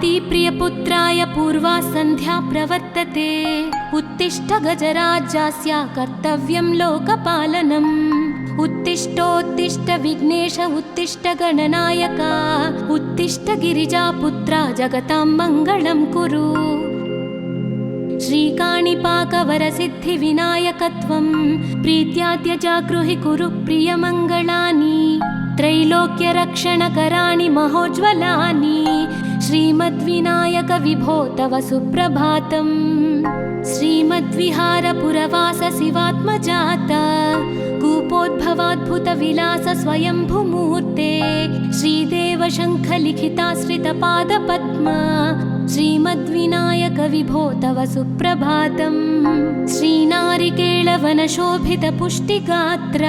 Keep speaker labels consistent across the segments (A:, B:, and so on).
A: कुन्तीप्रियपुत्राय पूर्वा सन्ध्या प्रवर्तते। उत्तिष्ठ गजराज्यास्य कर्तव्यं लोकपालनम्। उत्तिष्ठोत्तिष्ठ विघ्नेश उत्तिष्ठ गणनायक। उत्तिष्ठ गिरिजापुत्रा जगतां मङ्गलं कुरु। श्रीकाणिपाकवरसिद्धिविनायकत्वं प्रीत्याद्य जागृहि कुरु प्रियमङ्गलानि। त्रैलोक्यरक्षणकराणि महोज्ज्वलानि। श्रीमद्विनायक विभो तव सुप्रभातम्। श्रीमद्विहारपुरवास शिवात्मजात कूपोद्भवाद्भुतविलास स्वयंभुमूर्ते। श्रीदेव शङ्खलिखिताश्रितपादपद्म। श्रीमद्विनायक विभो तव सुप्रभातम्। श्रीनारिकेळवनशोभितपुष्टिगात्र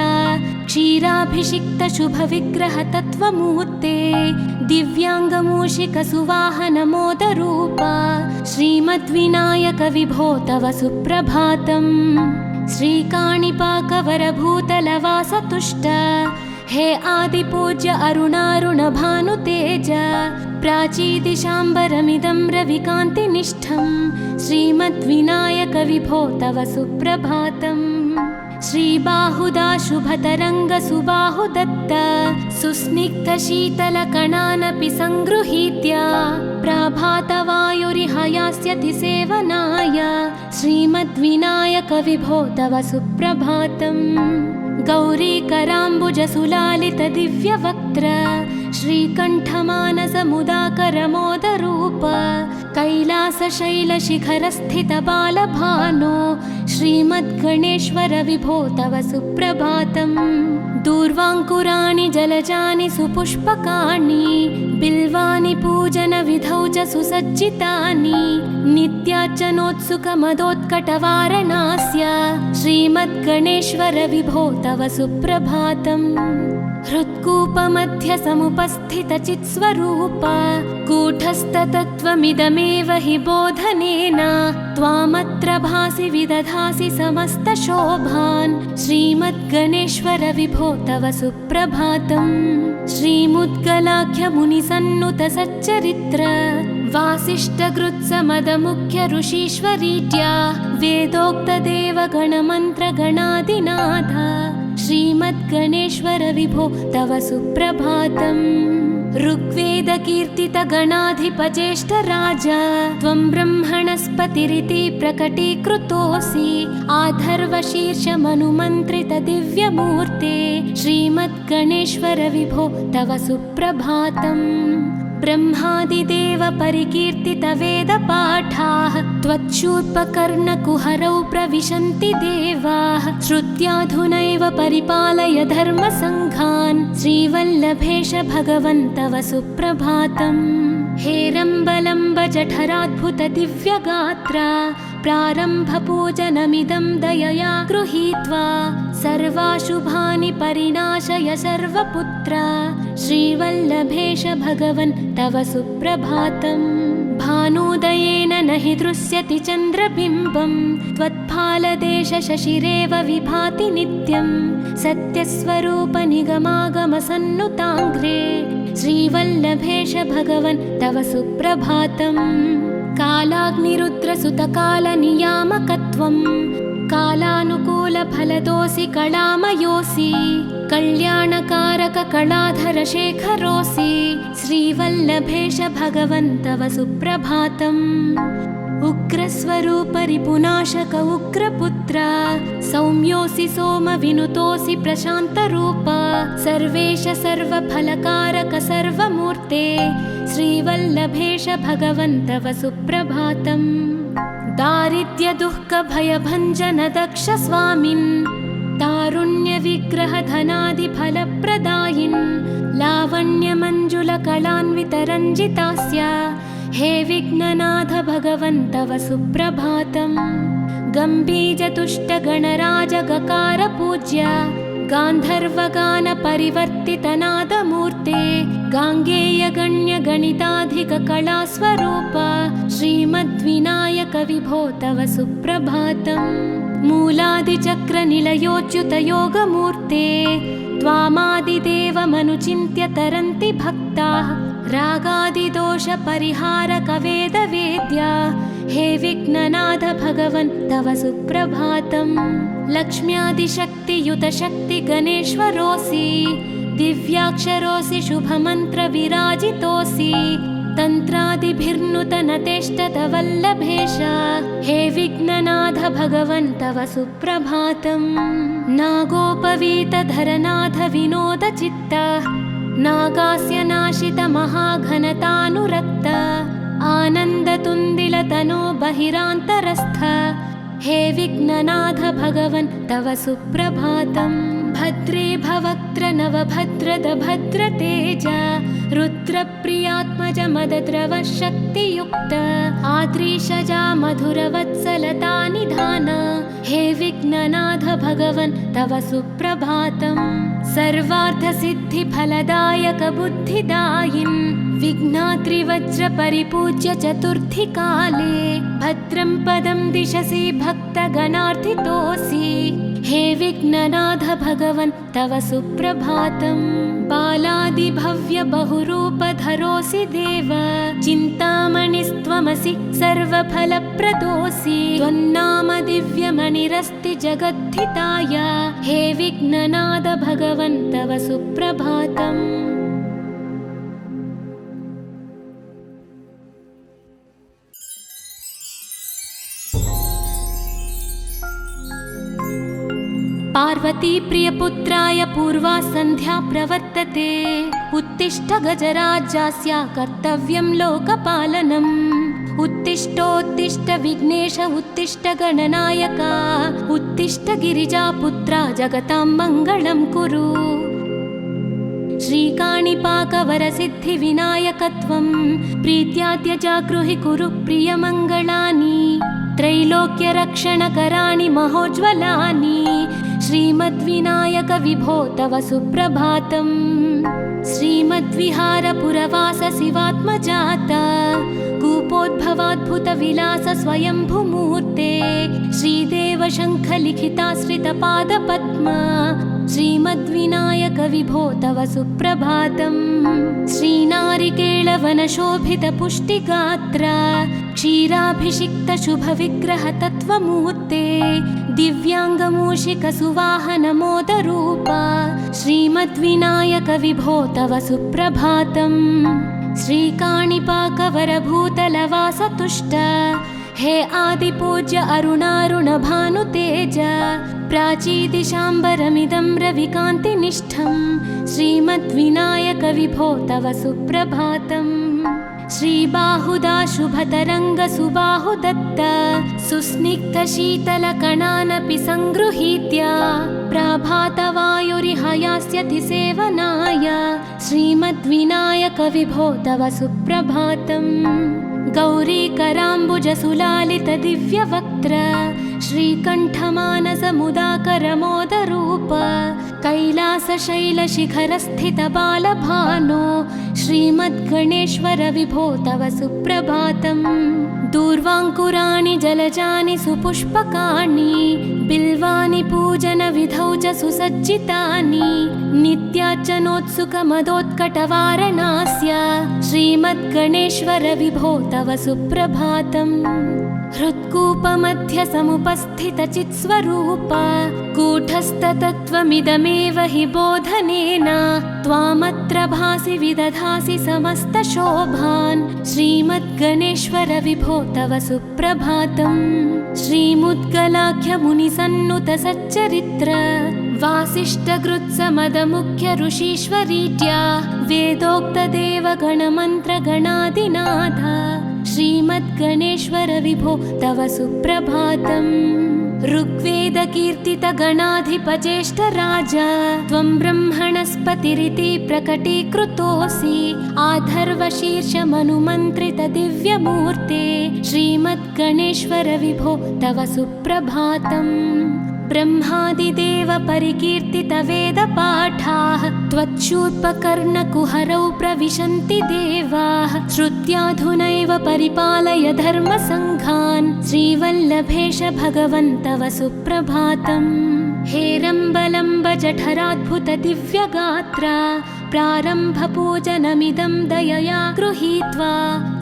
A: क्षीराभिषिक्त शुभविग्रह तत्त्वमूर्ते। दिव्याङ्गमूषिकसुवाहनमोदरूप श्रीमद्विनायक विभो तव सुप्रभातम्। श्रीकाणिपाकवरभूतलवासतुष्ट हे आदिपूज्य अरुणारुणभानुतेज। प्राचीदिशाम्बरमिदं रविकान्तिनिष्ठं श्रीमद्विनायक विभो तव सुप्रभातम्। श्रीबाहुदा शुभतरङ्गसुबाहुदत्त सुस्निग्धशीतलकणानपि सङ्गृहीत्य प्रभातवायुरिहयास्यति सेवनाय श्रीमद्विनायक विभो तव सुप्रभातम्। गौरीकराम्बुजसुलालितदिव्यवक्त्र श्रीकण्ठमानसमुदाकरमोदरूप कैलासशैलशिखरस्थितबालभानो श्रीमद्गणेश्वर विभो तव सुप्रभातम्। दूर्वाङ्कुराणि जलजानि सुपुष्पकाणि बिल्वानि पूजनविधौ च सुसज्जितानि। नित्यार्चनोत्सुकमदोत्कटवारणास्य श्रीमद्गणेश्वर विभो तव सुप्रभातम्। हृत्कूपमध्यसमुपस्थितचित्स्वरूप कूटस्थतत्त्वमिदमेव हि बोधनेन त्वामत्र भासि विदधासि समस्तशोभान् श्रीमद्गणेश्वर विभो तव सुप्रभातम्। श्रीमुद्गलाख्यमुनिसन्नुत सच्चरित्र वासिष्ठकृत्समदमुख्य ऋषीश्वरीत्या वेदोक्तदेवगणमन्त्रगणादिनाथ श्रीमद्गणेश्वर विभो तव सुप्रभातम्। ऋग्वेदकीर्तितगणाधिपज्येष्ठराज त्वं ब्रह्मणस्पतिरिति प्रकटीकृतोऽसि। आधर्वशीर्षमनुमन्त्रितदिव्यमूर्ते श्रीमद्गणेश्वर विभो तव सुप्रभातम्। ब्रह्मादिदेव परिकीर्तितवेदपाठाः त्वच्छूर्पकर्णकुहरौ प्रविशन्ति देवाः। श्रुत्याधुनैव परिपालय धर्मसङ्घान् श्रीवल्लभेश भगवन् तव सुप्रभातम्। हेरम्बलम्ब जठराद्भुत दिव्यगात्र प्रारम्भपूजनमिदं दयया गृहीत्वा सर्वाशुभानि परिणाशय सर्वपुत्र श्रीवल्लभेश भगवन् तव सुप्रभातम्। भानुदयेन न हि दृश्यति चन्द्रबिम्बं त्वत्फालदेश शशिरेव विभाति नित्यं। सत्यस्वरूप निगमागमसन्नुताङ्घ्रे श्रीवल्लभेश भगवन् तव सुप्रभातम्। कालाग्निरुद्रसुतकालनियामकत्वं कालानुकूलफलदोऽसि कलामयोऽसि। कल्याणकारक कलाधर शेखरोऽसि श्रीवल्लभेश भगवन् तव सुप्रभातम्। उग्रस्वरूप रिपुनाशक उग्रपुत्र सौम्योऽसि सोमविनुतोऽसि प्रशान्तरूप। सर्वेश सर्वफलकारक सर्वमूर्ते श्रीवल्लभेश भगवन् तव सुप्रभातम्। दारिद्र्यदुःखभयभञ्जन दक्ष स्वामिन् तारुण्यविग्रहधनादिफलप्रदायिन् लावण्यमञ्जुलकलान्वितरञ्जितास्य हे विघ्ननाथ भगवन् तव सुप्रभातम्। गम्भीजतुष्टगणराजगकार पूज्य गान्धर्वगानपरिवर्तितनादमूर्ते गाङ्गेयगण्यगणिताधिककलास्वरूप श्रीमद्विनायक विभो तव सुप्रभातम्। मूलादिचक्रनिलयोच्युतयोगमूर्ते त्वामादिदेवमनुचिन्त्य तरन्ति भक्ताः रागादिदोषपरिहारकवेदवेद्या हे विघ्ननाथ भगवन् तव सुप्रभातम्। लक्ष्म्यादिशक्तियुतशक्तिगणेश्वरोऽसि दिव्याक्षरोऽसि शुभमन्त्रविराजितोऽसि तन्त्रादिभिर्नुतनतेष्टतवल्लभेश हे विघ्ननाथ भगवन् तव सुप्रभातम्। नागोपवीतधरनाथ विनोदचित्त नागास्य नाशित महाघनतानुरक्त आनन्दतुन्दिलतनो बहिरान्तरस्थ हे विघ्ननाथ भगवन् तव सुप्रभातम्। भद्रे भवक्त्र नवभद्रद भद्रतेज रुद्रप्रियात्मज मदद्रव शक्तियुक्त आद्रीशजा मधुरवत्सलता निधान हे विघ्ननाथ भगवन् तव सुप्रभातम्। सर्वार्थसिद्धिफलदायक बुद्धिदायिन् विघ्नात्रिवज्रपरिपूज्य चतुर्थी काले भद्रं पदं दिशसि भक्तगणार्थितोऽसि हे विघ्ननाथ भगवन् तव सुप्रभातम्। बालादिभव्य बहुरूपधरोऽसि देव चिन्तामणिस्त्वमसि सर्वफलप्रदोऽसि त्वन्नाम दिव्यमणिरस्ति जगद्धिताय हे विघ्ननाथ भगवन् तव सुप्रभातम्। पार्वती प्रियपुत्राय पूर्वा सन्ध्या प्रवर्तते उत्तिष्ठ गजराज्यस्य कर्तव्यं लोकपालनम्। उत्तिष्ठोत्तिष्ठ विघ्नेश उत्तिष्ठ गणनायक उत्तिष्ठ गिरिजापुत्रा जगतां मङ्गलं कुरु। श्रीकाणिपाकवरसिद्धिविनायकत्वं प्रीत्याद्य जागृहि कुरु प्रियमङ्गलानि त्रैलोक्यरक्षणकराणि महोज्ज्वलानि श्रीमद्विनायक विभो तव सुप्रभातम्। श्रीमद्विहारपुरवास शिवात्मजात कूपोद्भवाद्भुतविलास स्वयंभुमूर्ते श्रीदेव शङ्खलिखिताश्रितपादपद्म श्रीमद्विनायक विभो तव सुप्रभातम्। श्रीनारिकेळवनशोभितपुष्टिगात्र क्षीराभिषिक्त शुभविग्रह तत्त्वमूर्ते दिव्याङ्गमूषिकसुवाहनमोदरूप श्रीमद्विनायक विभो तव सुप्रभातम्। श्रीकाणिपाकवरभूतलवासतुष्ट हे आदिपूज्य अरुणारुणभानुतेज प्राचीदिशाम्बरमिदं रविकान्तिनिष्ठं श्रीमद्विनायक विभो तव सुप्रभातम्। श्रीबाहुदा शुभतरङ्गसुबाहुदत्त सुस्निग्धशीतलकणानपि सङ्गृहीत्य प्रभातवायुरिहयास्यति सेवनाय श्रीमद्विनायक विभो तव सुप्रभातम्। गौरीकराम्बुजसुलालित दिव्यवक्त्र श्रीकण्ठमानसमुदाकरमोदरूप कैलासशैलशिखरस्थितबालभानो श्रीमद्गणेश्वर विभो तव सुप्रभातम्। दूर्वाङ्कुराणि जलजानि सुपुष्पकाणि बिल्वानि पूजनविधौ च सुसज्जितानि नित्यार्चनोत्सुकमदोत्कटवारणास्य श्रीमद्गणेश्वर विभो तव सुप्रभातम्। हृत्कूपमध्य समुपस्थितचित्स्वरूप कूटस्थतत्त्वमिदमेव हि बोधनेन त्वामत्र भासि विदधासि समस्तशोभान् श्रीमद्गणेश्वर विभो तव सुप्रभातम्। श्रीमुद्गलाख्यमुनिसन्नुत सच्चरित्र वासिष्ठगृत्समदमुख्य ऋषीश्वरीत्या वेदोक्तदेवगणमन्त्रगणादिनाथ श्रीमद्गणेश्वर विभो तव सुप्रभातम्। ऋग्वेदकीर्तितगणाधिपज्येष्ठराज त्वं ब्रह्मणस्पतिरिति प्रकटीकृतोऽसि आधर्वशीर्षमनुमन्त्रित दिव्यमूर्ते श्रीमद्गणेश्वर विभो तव सुप्रभातम्। ब्रह्मादिदेव परिकीर्तित वेदपाठाः त्वच्छूर्पकर्णकुहरौ प्रविशन्ति देवाः श्रुत्याधुनैव परिपालय धर्मसङ्घान् श्रीवल्लभेश भगवन् तव सुप्रभातम्। हेरम्बलम्ब जठराद्भुत दिव्यगात्र प्रारम्भपूजनमिदं दयया गृहीत्वा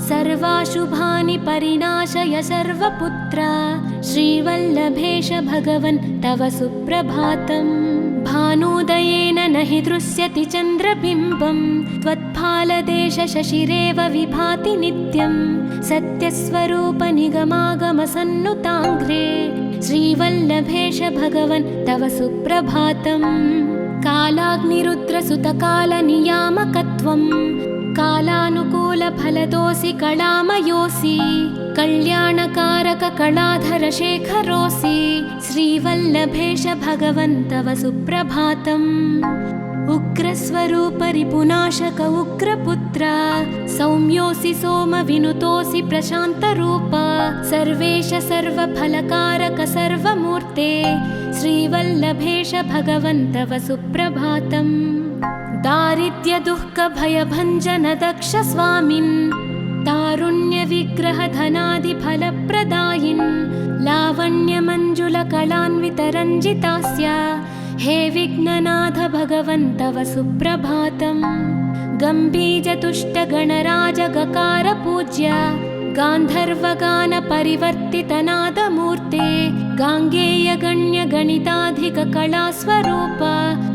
A: सर्वाशुभानि परिणाशय सर्वपुत्र श्रीवल्लभेश भगवन् तव सुप्रभातम् भानुदयेन न हि दृश्यति चन्द्रबिम्बं त्वत्फालदेशशशिरेव विभाति नित्यं सत्यस्वरूपनिगमागमसन्नुताङ्घ्रे श्रीवल्लभेश भगवन् तव सुप्रभातम् कालाग्निरुद्रसुतकालनियामकत्वं कालानुकूलफलदोऽसि कलामयोऽसि कल्याणकारककलाधरशेखरोऽसि श्रीवल्लभेश भगवन् तव सुप्रभातम् उग्रस्वरूपरिपुनाशक उग्रपुत्र सौम्योऽसि सोमविनुतोऽसि प्रशान्तरूप सर्वेश सर्वफलकारक सर्वमूर्ते श्रीवल्लभेश भगवन् तव सुप्रभातम् दारिद्र्यदुःखभयभञ्जन दक्ष स्वामिन् तारुण्यविग्रहधनादिफलप्रदायिन् लावण्यमञ्जुलकलान्वितरञ्जितास्य हे विघ्ननाथ भगवन् तव सुप्रभातम् गम्भीजतुष्टगणराजगकार पूज्य गान्धर्वगानपरिवर्तितनादमूर्ते गाङ्गेयगण्यगणिताधिककलास्वरूप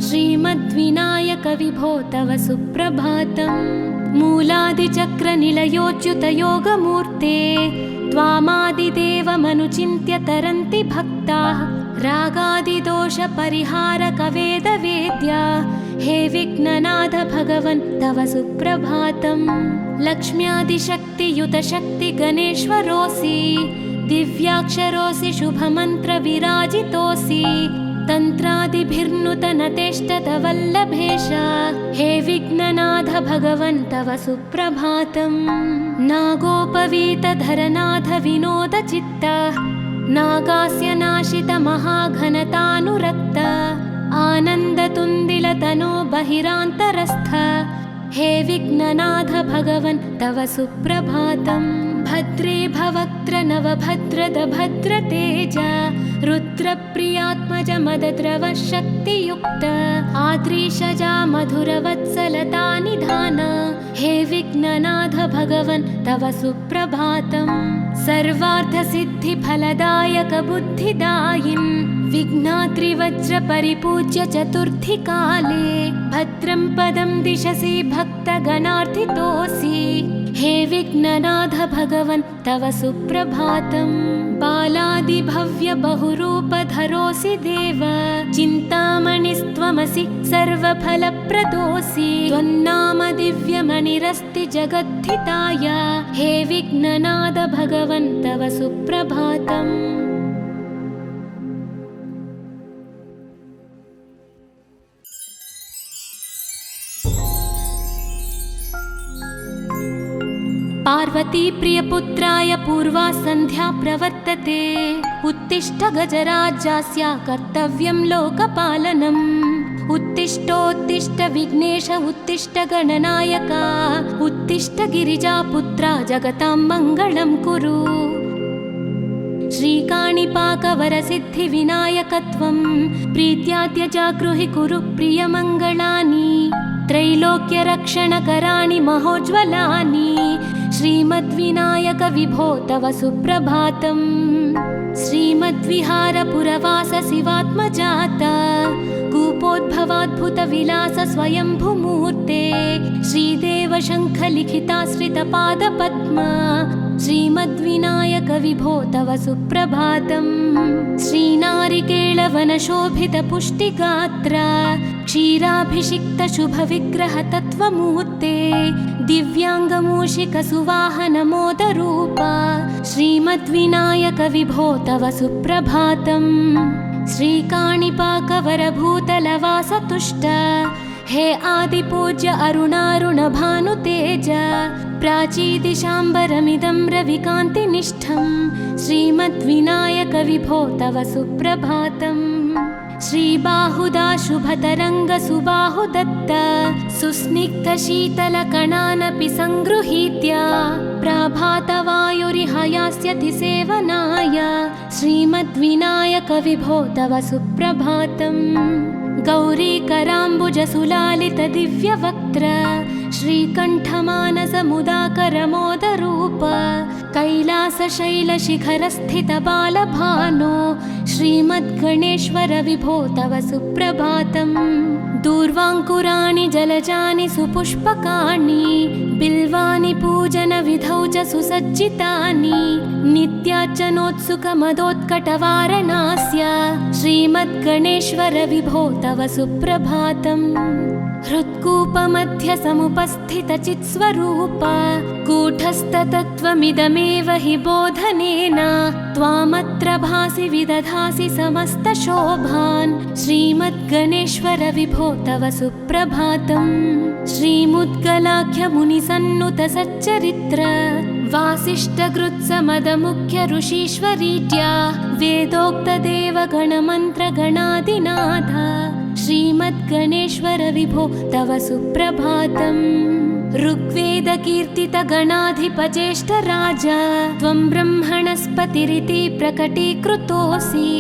A: श्रीमद्विनायक विभो तव सुप्रभातम् मूलादिचक्रनिलयोच्युतयोगमूर्ते त्वामादिदेवमनुचिन्त्य तरन्ति भक्ताः रागादिदोषपरिहारकवेदवेद्य हे विघ्ननाथ भगवन् तव सुप्रभातम् लक्ष्म्यादिशक्तियुतशक्तिगणेश्वरोऽसि दिव्याक्षरोऽसि शुभमन्त्रविराजितोऽसि तन्त्रादिभिर्नुतनतेष्टतवल्लभेश हे विघ्ननाथ भगवन् तव सुप्रभातम् नागोपवीतधरनाथ विनोदचित्त नागास्य नाशित महाघनतानुरक्त आनन्दतुन्दिलतनो बहिरान्तरस्थ हे विघ्ननाथ भगवन् तव सुप्रभातम् भद्रे भवक्त्र नवभद्रद भद्रतेज रुद्रप्रियात्मज मदद्रव शक्तियुक्त आद्रीशजा मधुरवत्सलता निधान हे विघ्ननाथ भगवन् तव सुप्रभातम् सर्वार्थसिद्धिफलदायक बुद्धिदायिन् विघ्नाद्रिवज्रपरिपूज्य चतुर्थीकाले भद्रं पदं दिशसि भक्तगणार्थितोऽसि हे विघ्ननाथ भगवन् तव सुप्रभातम् बालादिभव्य बहुरूपधरोऽसि देव चिन्तामणिस्त्वमसि सर्वफलप्रदोऽसि त्वन्नाम दिव्यमणिरस्ति जगद्धिताय हे विघ्ननाथ भगवन् तव सुप्रभातम् पार्वती प्रियपुत्राय पूर्वा सन्ध्या प्रवर्तते उत्तिष्ठ गजराज्यास्य कर्तव्यं लोकपालनम् उत्तिष्ठोत्तिष्ठ विघ्नेश उत्तिष्ठ गणनायक उत्तिष्ठ गिरिजापुत्रा जगतां मङ्गलं कुरु श्रीकाणिपाकवरसिद्धिविनायकत्वं प्रीत्याद्य जागृहि कुरु प्रियमङ्गलानि त्रैलोक्यरक्षणकराणि महोज्ज्वलानि श्रीमद्विनायक विभो तव सुप्रभातम् श्रीमद्विहारपुरवास शिवात्मजात कूपोद्भवाद्भुतविलास स्वयंभुमूर्ते श्रीदेव शङ्खलिखिताश्रितपादपद्मा श्रीमद्विनायक विभो तव सुप्रभातम् श्रीनारिकेळवनशोभितपुष्टिगात्र क्षीराभिषिक्तशुभविग्रहतत्त्वमूर्ते दिव्याङ्गमूषिकसुवाहनमोदरूप श्रीमद्विनायक विभो तव सुप्रभातम् श्रीकाणिपाकवरभूतलवासतुष्ट हे आदिपूज्य अरुणारुणभानुतेज प्राचीदिशाम्बरमिदं रविकान्तिनिष्ठं श्रीमद्विनायक विभो तव सुप्रभातम् श्रीबाहुदा शुभतरङ्गसुबाहुदत्त सुस्निग्धशीतलकणानपि सङ्गृहीत्य प्रभातवायुरिह यास्यति सेवनाय श्रीमद्विनायकविभो तव सुप्रभातम्। गौरीकराम्बुजसुलालितदिव्यवक्त्र श्रीकण्ठमानसमुदाकरमोदरूप कैलासशैलशिखरस्थितबालभानो श्रीमद्गणेश्वर विभो तव सुप्रभातम्। दूर्वाङ्कुराणि जलजानि सुपुष्पकाणि बिल्वानि पूजनविधौ च सुसज्जितानि नित्यार्चनोत्सुकमदोत्कटवारणास्य श्रीमद्गणेश्वर विभो तव सुप्रभातम्। हृत्कूपमध्यसमुपस्थितचित्स्वरूप कूटस्थतत्त्वमिदमेव हि बोधनेन त्वामत्र भासि विदधासि समस्तशोभान् श्रीमद्गणेश्वर विभो तव सुप्रभातम्। श्रीमुद्गलाख्यमुनिसन्नुतसच्चरित्र वासिष्ठकृत्समदमुख्य ऋषीश्वरीत्या वेदोक्तदेवगणमन्त्रगणादिनाथ श्रीमद्गणेश्वर विभो तव सुप्रभातम्। ऋग्वेदकीर्तितगणाधिपज्येष्ठराज त्वं ब्रह्मणस्पतिरिति प्रकटीकृतोऽसि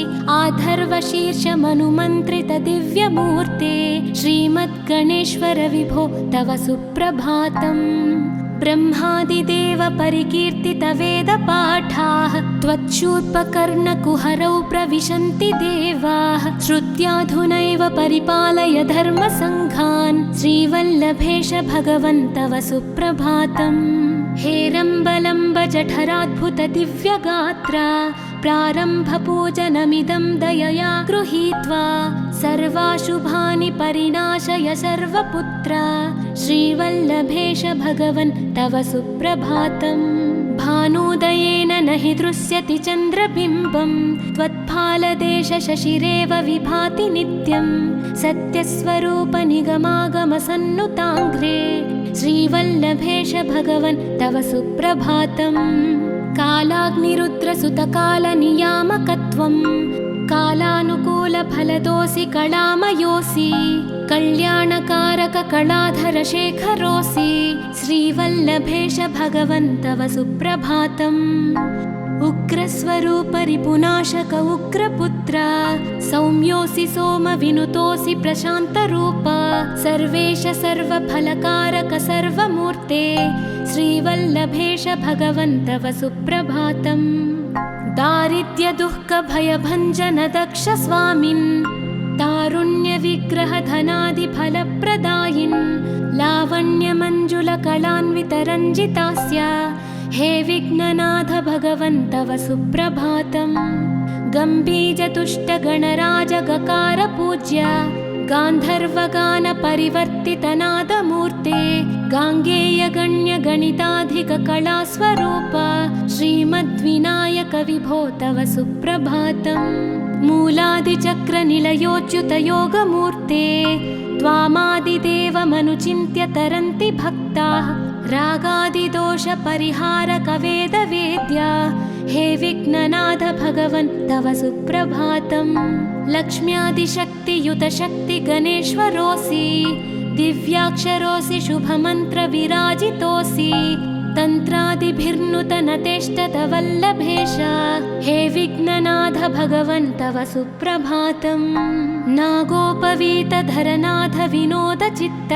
A: आधर्वशीर्षमनुमन्त्रितदिव्यमूर्ते श्रीमद्गणेश्वर विभो तव सुप्रभातम्। ब्रह्मादिदेव परिकीर्तितवेदपाठाः त्वच्छूर्पकर्णकुहरौ प्रविशन्ति देवाः श्रुत्याधुनैव परिपालय धर्मसङ्घान् श्रीवल्लभेश भगवन् तव सुप्रभातम्। हेरम्बलम्बजठराद्भुतदिव्यगात्र प्रारम्भपूजनमिदं दयया गृहीत्वा सर्वाशुभानि परिणाशय सर्वपुत्र श्रीवल्लभेश भगवन् तव सुप्रभातम्। भानुदयेन न हि दृश्यति चन्द्रबिम्बं त्वत्फालदेशशशिरेव विभाति नित्यं सत्यस्वरूपनिगमागमसन्नुताङ्घ्रे श्रीवल्लभेश भगवन् तव सुप्रभातम्। कालाग्निरुद्रसुतकालनियामकत्वं कालानुकूलफलदोऽसि कलामयोऽसि कल्याणकारककलाधरशेखरोऽसि श्रीवल्लभेश भगवन् तव सुप्रभातम्। उग्रस्वरूपरिपुनाशक उग्रपुत्र सौम्योऽसि सोमविनुतोऽसि प्रशान्तरूप सर्वेश सर्वफलकारक सर्वमूर्ते श्रीवल्लभेश भगवन् तव सुप्रभातम्। दारिद्र्यदुःखभयभञ्जन दक्ष स्वामिन् तारुण्यविग्रहधनादिफलप्रदायिन् लावण्यमञ्जुलकलान्वितरञ्जितास्य हे विघ्ननाथ भगवन् तव सुप्रभातम्। गम्भीजतुष्टगणराजगकार गान्धर्वगानपरिवर्तितनादमूर्ते गाङ्गेयगण्यगणिताधिककलास्वरूप श्रीमद्विनायक विभो तव सुप्रभातम्। मूलादिचक्रनिलयोच्युतयोगमूर्ते त्वामादिदेवमनुचिन्त्य तरन्ति भक्ताः रागादिदोषपरिहारकवेदवेद्या हे विघ्ननाथ भगवन् तव सुप्रभातम्। लक्ष्म्यादिशक्तियुतशक्तिगणेश्वरोऽसि दिव्याक्षरोऽसि शुभमन्त्रविराजितोऽसि तन्त्रादिभिर्नुतनतेष्टतवल्लभेश हे विघ्ननाथ भगवन् तव सुप्रभातम्। नागोपवीतधरनाथ विनोदचित्त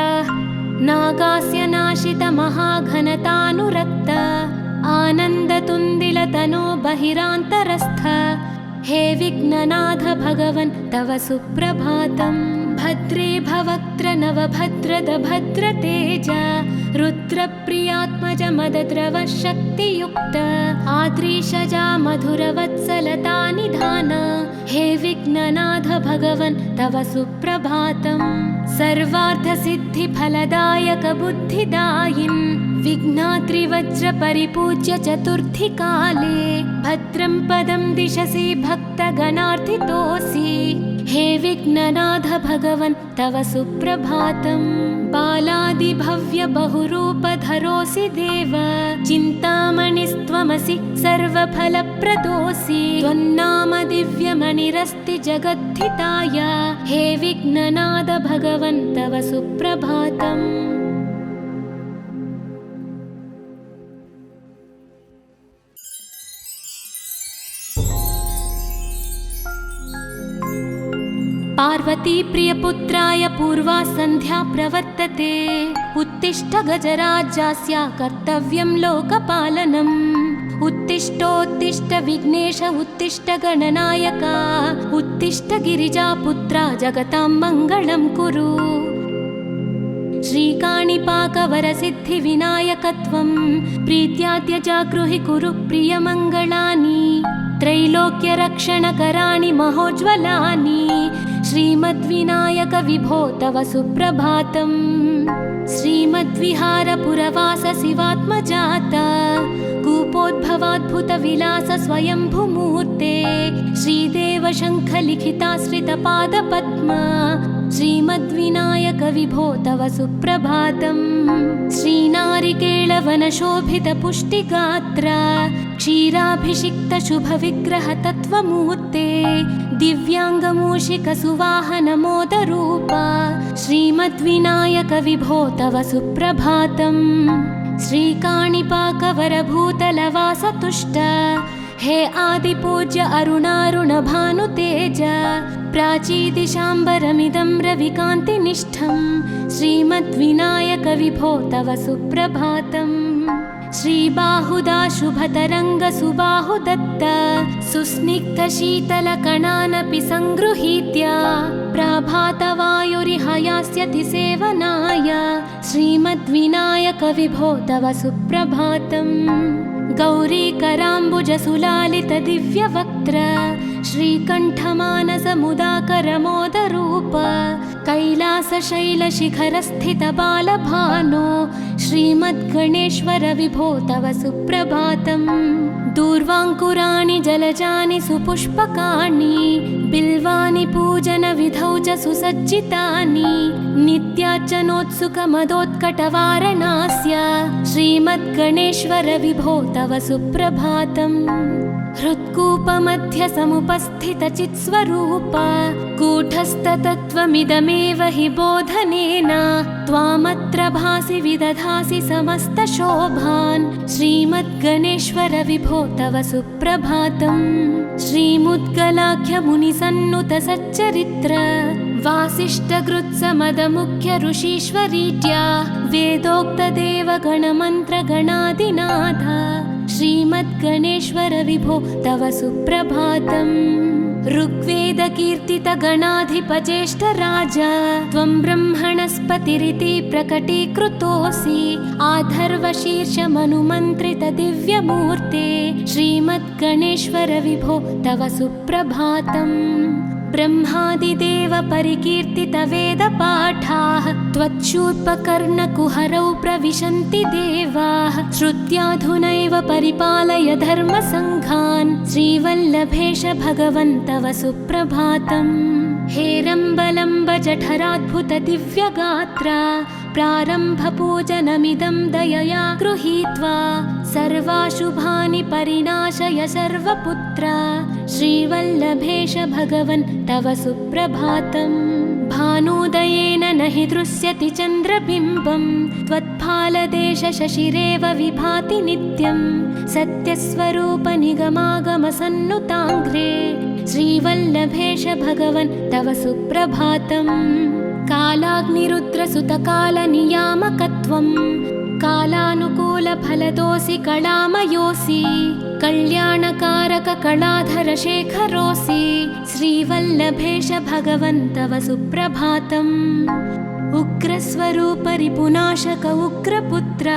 A: नागास्य नाशित महाघनतानुरक्त आनन्दतुन्दिलतनो बहिरान्तरस्थ हे विघ्ननाथ भगवन् तव सुप्रभातम्। भद्रे भवक्त्र नवभद्रद भद्रतेज रुद्रप्रियात्मज मदद्रव शक्तियुक्त आद्रीशजा मधुरवत्सलता निधान हे विघ्ननाथ भगवन् तव सुप्रभातम्। सर्वार्थसिद्धिफलदायक बुद्धिदायिन् विघ्नाद्रिवज्रपरिपूज्य चतुर्थी काले भद्रं पदं दिशसि भक्तगणार्थितोऽसि हे विघ्ननाथ भगवन् तव सुप्रभातम्। बालादिभव्य बहुरूपधरोऽसि देव, चिन्तामणिस्त्वमसि सर्वफलप्रदोऽसि। त्वन्नाम दिव्यमणिरस्ति जगद्धिताय, हे विघ्ननाथ भगवन् तव सुप्रभातम्। पार्वती प्रियपुत्राय पूर्वा सन्ध्या प्रवर्तते, उत्तिष्ठ गजराज्यास्य कर्तव्यं लोकपालनम्। उत्तिष्ठोत्तिष्ठ विघ्नेश उत्तिष्ठ गणनायका, उत्तिष्ठ गिरिजापुत्रा जगतां मङ्गलं कुरु। श्रीकाणिपाकवरसिद्धिविनायकत्वं प्रीत्याद्य जागृहि कुरु प्रियमङ्गलानि। त्रैलोक्यरक्षणकराणि महोज्ज्वलानि, श्रीमद्विनायक विभो तव सुप्रभातम्। श्रीमद्विहारपुरवास शिवात्मजाता, कूपोद्भवाद्भुतविलास स्वयंभुमूर्ते। श्रीदेव शङ्खलिखिताश्रितपादपद्मा, श्रीमद्विनायक विभो तव सुप्रभातम्। श्रीनारिकेळवनशोभितपुष्टिगात्रा, क्षीराभिषिक्तशुभविग्रहतत्त्वमूर्ते। दिव्याङ्गमूषिकसुवाहनमोदरूपा, श्रीमद्विनायक विभो तव सुप्रभातम्। श्रीकाणिपाकवरभूतलवासतुष्ट, हे आदिपूज्य अरुणारुणभानुतेज। प्राचीदिशाम्बरमिदं रविकान्तिनिष्ठं, श्रीमद्विनायक विभो तव सुप्रभातम्। श्रीबाहुदा शुभतरङ्गसुबाहुदत्त, सुस्निग्धशीतलकणानपि सङ्गृहीत्य। प्राभातवायुरिह यास्यति सेवनाय, श्रीमद्विनायक विभो तव सुप्रभातम्। गौरीकराम्बुजसुलालितदिव्यवक्त्र, श्रीकण्ठमानसमुदाकरमोदरूप। कैलासशैलशिखरस्थितबालभानो, श्रीमद्गणेश्वर विभो तव सुप्रभातम्। दूर्वाङ्कुराणि जलजानि सुपुष्पकाणि, बिल्वानि पूजनविधौ च सुसज्जितानि। नित्यार्चनोत्सुकमदोत्कटवारणास्य, श्रीमद्गणेश्वर विभो तव सुप्रभातम्। हृत्कूपमध्यसमुपस्थितचित्स्वरूप, कूटस्थतत्त्वमिदमेव हि बोधनेन। त्वामत्र भासि विदधासि समस्तशोभान्, श्रीमद्गणेश्वर विभो तव सुप्रभातम्। श्रीमुद्गलाख्यमुनिसन्नुतसच्चरित्र, वासिष्ठकृत्समदमुख्य ऋषीश्वरीट्या। वेदोक्तदेवगणमन्त्रगणादिनाथ, श्रीमद्गणेश्वर विभो तव सुप्रभातम्। ऋग्वेदकीर्तितगणाधिपज्येष्ठराज, त्वं ब्रह्मणस्पतिरिति प्रकटीकृतोऽसि। आधर्वशीर्षमनुमन्त्रितदिव्यमूर्ते, श्रीमद्गणेश्वर विभो तव सुप्रभातम्। ब्रह्मादिदेव परिकीर्तितवेदपाठाः, त्वच्छूर्पकर्णकुहरौ प्रविशन्ति देवाः। श्रुत्याधुनैव परिपालय धर्मसङ्घान्, श्रीवल्लभेश भगवन् तव सुप्रभातम्। हेरम्बलम्ब जठराद्भुतदिव्यगात्रा, प्रारम्भपूजनमिदं दयया गृहीत्वा। सर्वाशुभानि परिनाशय सर्वपुत्रा, श्रीवल्लभेश भगवन् तव सुप्रभातम्। भानुदयेन न हि दृश्यति चन्द्रबिम्बं, त्वत्फालदेशशशिरेव विभाति नित्यं। सत्यस्वरूपनिगमागमसन्नुताङ्घ्रे, श्रीवल्लभेश भगवन् तव सुप्रभातम्। कालाग्निरुद्रसुतकालनियामकत्वं, कालानुकूलफलदोऽसि कलामयोऽसि। कल्याणकारककलाधरशेखरोऽसि, श्रीवल्लभेश भगवन् तव सुप्रभातम्। उग्रस्वरूपरिपुनाशक उग्रपुत्र,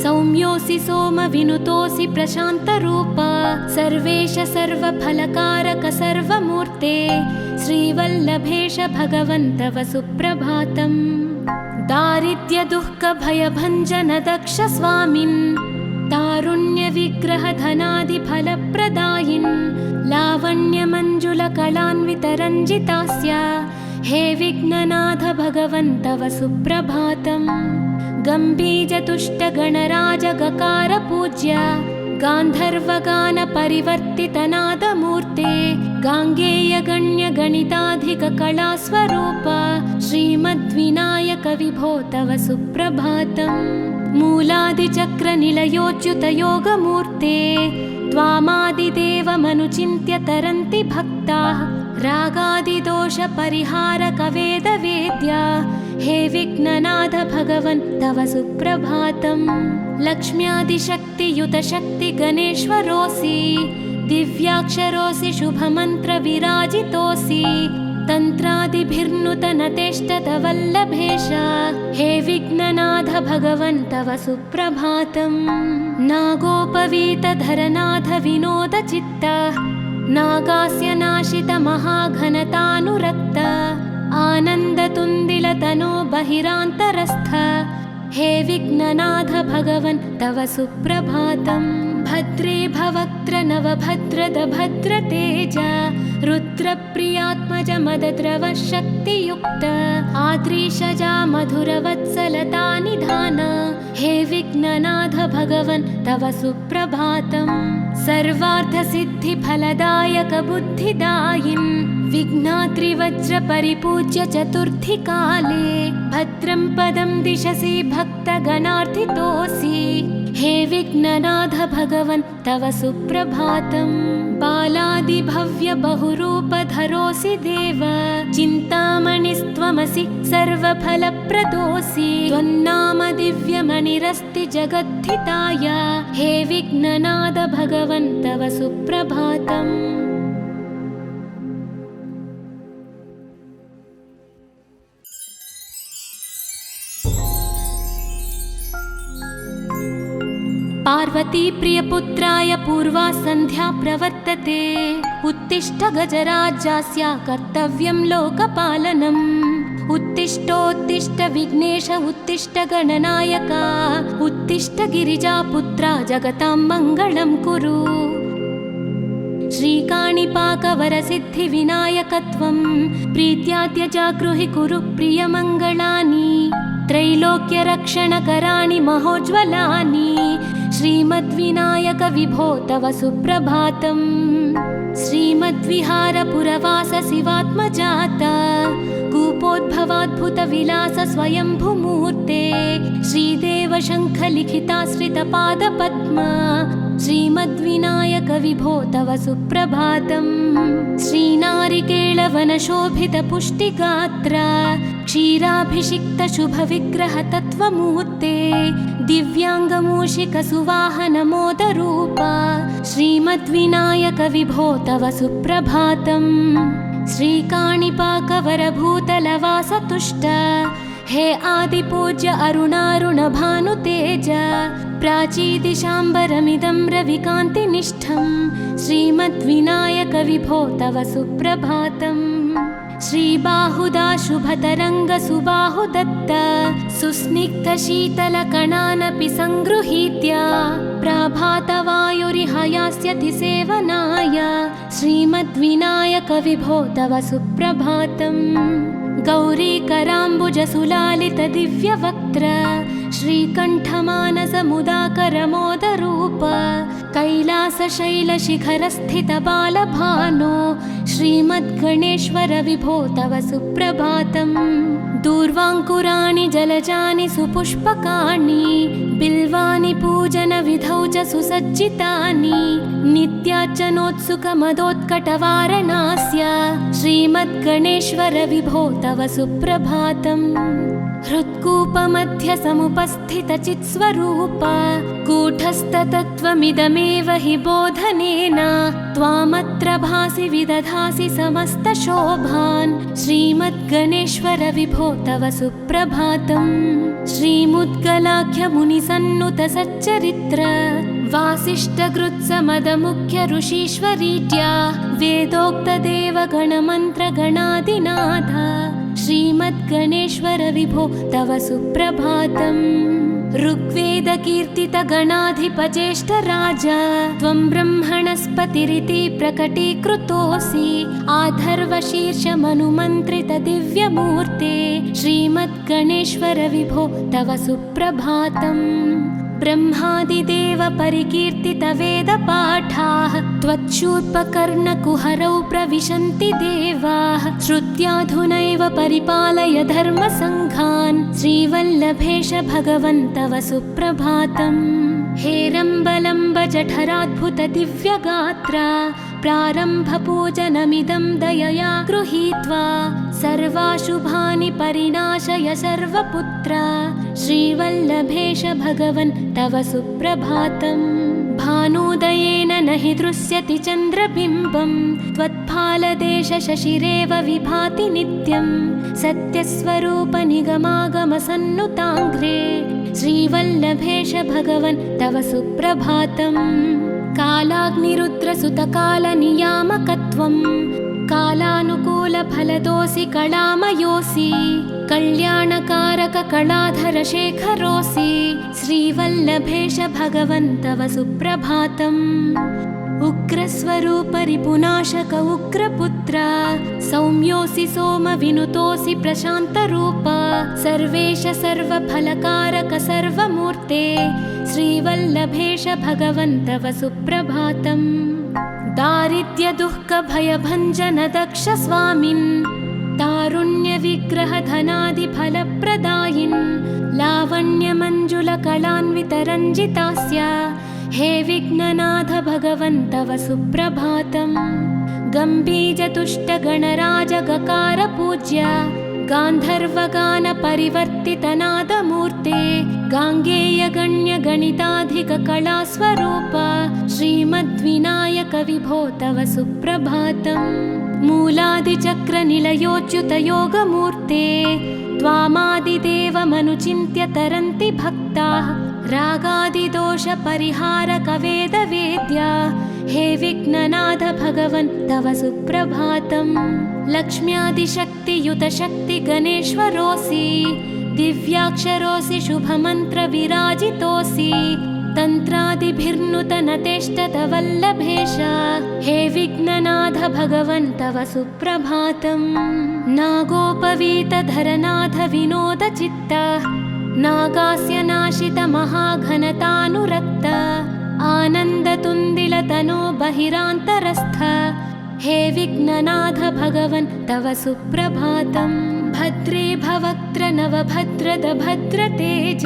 A: सौम्योऽसि सोमविनुतोऽसि प्रशान्तरूप। सर्वेश सर्वफलकारक सर्वमूर्ते, श्रीवल्लभेश भगवन् तव सुप्रभातम्। दारिद्र्यदुःखभयभञ्जन दक्ष स्वामिन्, तारुण्यविग्रह धनादिफलप्रदायिन्। लाभ लावण्यमञ्जुलकलान्वितरञ्जितास्य हे विघ्ननाथ भगवन् तव सुप्रभातम्। गम्भीरतुष्टगणराजगकार पूज्य गान्धर्वगानपरिवर्तितनादमूर्ते गाङ्गेयगण्यगणिताधिककलास्वरूप श्रीमद्विनायक विभो तव सुप्रभातम्। मूलादिचक्रनिलयोच्युतयोगमूर्ते त्वामादिदेवमनुचिन्त्य तरन्ति भक्ताः रागादिदोषपरिहारकवेदवेद्या हे विघ्ननाथ भगवन् तव सुप्रभातम्। लक्ष्म्यादिशक्तियुतशक्तिगणेश्वरोऽसि दिव्याक्षरोऽसि शुभमन्त्रविराजितोऽसि तन्त्रादिभिर्नुतनतेष्टतवल्लभेश हे विघ्ननाथ भगवन् तव सुप्रभातम्। नागोपवीतधरनाथ विनोदचित्त नागास्य नाशित महाघनतानुरक्त आनन्दतुन्दिलतनो बहिरान्तरस्थ हे विघ्ननाथ भगवन् तव सुप्रभातम्। भद्रे भवक्त्र नवभद्रद भद्रतेज रुद्रप्रियात्मज मदद्रव शक्तियुक्त आद्रीशजा मधुरवत्सलता निधान हे विघ्ननाथ भगवन् तव सुप्रभातम्। सर्वार्थसिद्धिफलदायक बुद्धिदायिन् विघ्नात्रिवज्रपरिपूज्य चतुर्थीकाले भद्रं पदं दिशसि भक्तगणार्थितोऽसि हे विघ्ननाथ भगवन् तव सुप्रभातम्। बालादिभव्य बहुरूपधरोऽसि देव चिन्तामणिस्त्वमसि सर्वफलप्रदोऽसि त्वन्नाम दिव्यमणिरस्ति जगद्धिताय हे विघ्ननाथ भगवन् तव सुप्रभातम्। पार्वती प्रियपुत्राय पूर्वा सन्ध्या प्रवर्तते उत्तिष्ठ गजराज्यस्य कर्तव्यं लोकपालनम्। उत्तिष्ठोत्तिष्ठ विघ्नेश उत्तिष्ठ गणनायक उत्तिष्ठ गिरिजापुत्रा जगतां मङ्गलं कुरु। श्रीकाणिपाकवरसिद्धिविनायकत्वं प्रीत्याद्य जागृहि कुरु प्रियमङ्गलानि त्रैलोक्यरक्षणकराणि महोज्ज्वलानि श्रीमद्विनायक विभो तव सुप्रभातम्। श्रीमद्विहारपुरवास शिवात्मजात कूपोद्भवाद्भुतविलास स्वयंभुमूर्ते श्रीदेव शङ्खलिखिताश्रितपादपद्म श्रीमद्विनायक विभो तव सुप्रभातम्। श्रीनारिकेळवनशोभितपुष्टिगात्र क्षीराभिषिक्तशुभविग्रहतत्त्वमूर्ते दिव्याङ्गमूषिकसुवाहनमोदरूप श्रीमद्विनायक विभो तव सुप्रभातम्। श्रीकाणिपाकवरभूतलवासतुष्ट हे आदिपूज्य अरुणारुणभानुतेज प्राचीदिशाम्बरमिदं रविकान्तिनिष्ठं श्रीमद्विनायक विभो तव सुप्रभातम्। श्रीबाहुदा शुभतरङ्गसुबाहुदत्त सुस्निग्धशीतलकणानपि सङ्गृहीत्य प्राभातवायुरिहयास्यति सेवनाय श्रीमद्विनायक विभो तव सुप्रभातम्। गौरीकराम्बुजसुलालितदिव्यवक्त्र श्रीकण्ठमानसमुदाकरमोदरूप कैलासशैलशिखरस्थितबालभानो श्रीमद्गणेश्वर विभो तव सुप्रभातम्। दूर्वाङ्कुराणि जलजानि सुपुष्पकाणि बिल्वानि पूजनविधौ च सुसज्जितानि नित्यार्चनोत्सुकमदोत्कटवारणास्य श्रीमद्गणेश्वर विभो तव सुप्रभातम्। हृत्कूपमध्यसमुपस्थितचित्स्वरूप कूटस्थतत्त्वमिदमेव हि बोधनेन त्वामत्र भासि विदधासि समस्तशोभान् श्रीमद्गणेश्वर विभो तव सुप्रभातम्। श्रीमुद्गलाख्यमुनिसन्नुतसच्चरित्र वासिष्ठकृत्समदमुख्य ऋषीश्वरीट्या वेदोक्तदेवगणमन्त्रगणादिनाथ श्रीमद्गणेश्वर विभो तव सुप्रभातम्। ऋग्वेदकीर्तितगणाधिपज्येष्ठराज त्वं ब्रह्मणस्पतिरिति प्रकटीकृतोऽसि आधर्वशीर्षमनुमन्त्रितदिव्यमूर्ते श्रीमद्गणेश्वर विभो तव सुप्रभातम् ब्रह्मादिदेव परिकीर्तितवेदपाठाः त्वच्छूर्पकर्णकुहरौ प्रविशन्ति देवाः श्रुत्याधुनैव परिपालय धर्मसङ्घान् श्रीवल्लभेश भगवन् तव सुप्रभातम् हेरम्बलम्ब जठराद्भुत दिव्यगात्रा प्रारम्भपूजनमिदं दयया गृहीत्वा सर्वाशुभानि परिणाशय सर्वपुत्रा श्रीवल्लभेश भगवन् तव सुप्रभातम् भानुदयेन न हि दृश्यति चन्द्रबिम्बं त्वत्फालदेश शशिरेव विभाति नित्यं सत्यस्वरूप निगमागमसन्नुताङ्घ्रे श्रीवल्लभेश भगवन् तव सुप्रभातम् कालाग्निरुद्रसुतकालनियामकत्वं कालानुकूलफलदोऽसि कलामयोऽसि कल्याणकारक कलाधरशेखरोऽसि श्रीवल्लभेश भगवन् तव सुप्रभातम् उग्रस्वरूपरिपुनाशक उग्रपुत्र सौम्योऽसि सोमविनुतोऽसि प्रशान्तरूप सर्वेश सर्वफलकारक सर्वमूर्ते श्रीवल्लभेश भगवन् तव सुप्रभातम् दारिद्र्यदुःखभयभञ्जन दक्ष स्वामिन् तारुण्यविग्रहधनादिफलप्रदायिन् लावण्यमञ्जुलकलान्वितरञ्जितास्य हे विघ्ननाथ भगवन् तव सुप्रभातम् गम्भीजतुष्टगणराजगकार पूज्य गान्धर्वगानपरिवर्तितनादमूर्ते गाङ्गेयगण्यगणिताधिककलास्वरूप श्रीमद्विनायक विभो तव सुप्रभातम् मूलादिचक्रनिलयोच्युतयोगमूर्ते त्वामादिदेवमनुचिन्त्य तरन्ति भक्ताः रागादिदोषपरिहारकवेदवेद्या हे विघ्ननाथ भगवन् तव सुप्रभातम् लक्ष्म्यादिशक्तियुतशक्तिगणेश्वरोऽसि दिव्याक्षरोऽसि शुभमन्त्रविराजितोऽसि तन्त्रादिभिर्नुतनतेष्टतवल्लभेश हे विघ्ननाथ भगवन् तव सुप्रभातम् नागोपवीतधरनाथ विनोदचित्त नागास्य नाशित महाघनतानुरक्त आनन्दतुन्दिलतनो बहिरान्तरस्थ हे विघ्ननाथ भगवन् तव सुप्रभातम् भद्रे भवक्त्र नवभद्रद भद्रतेज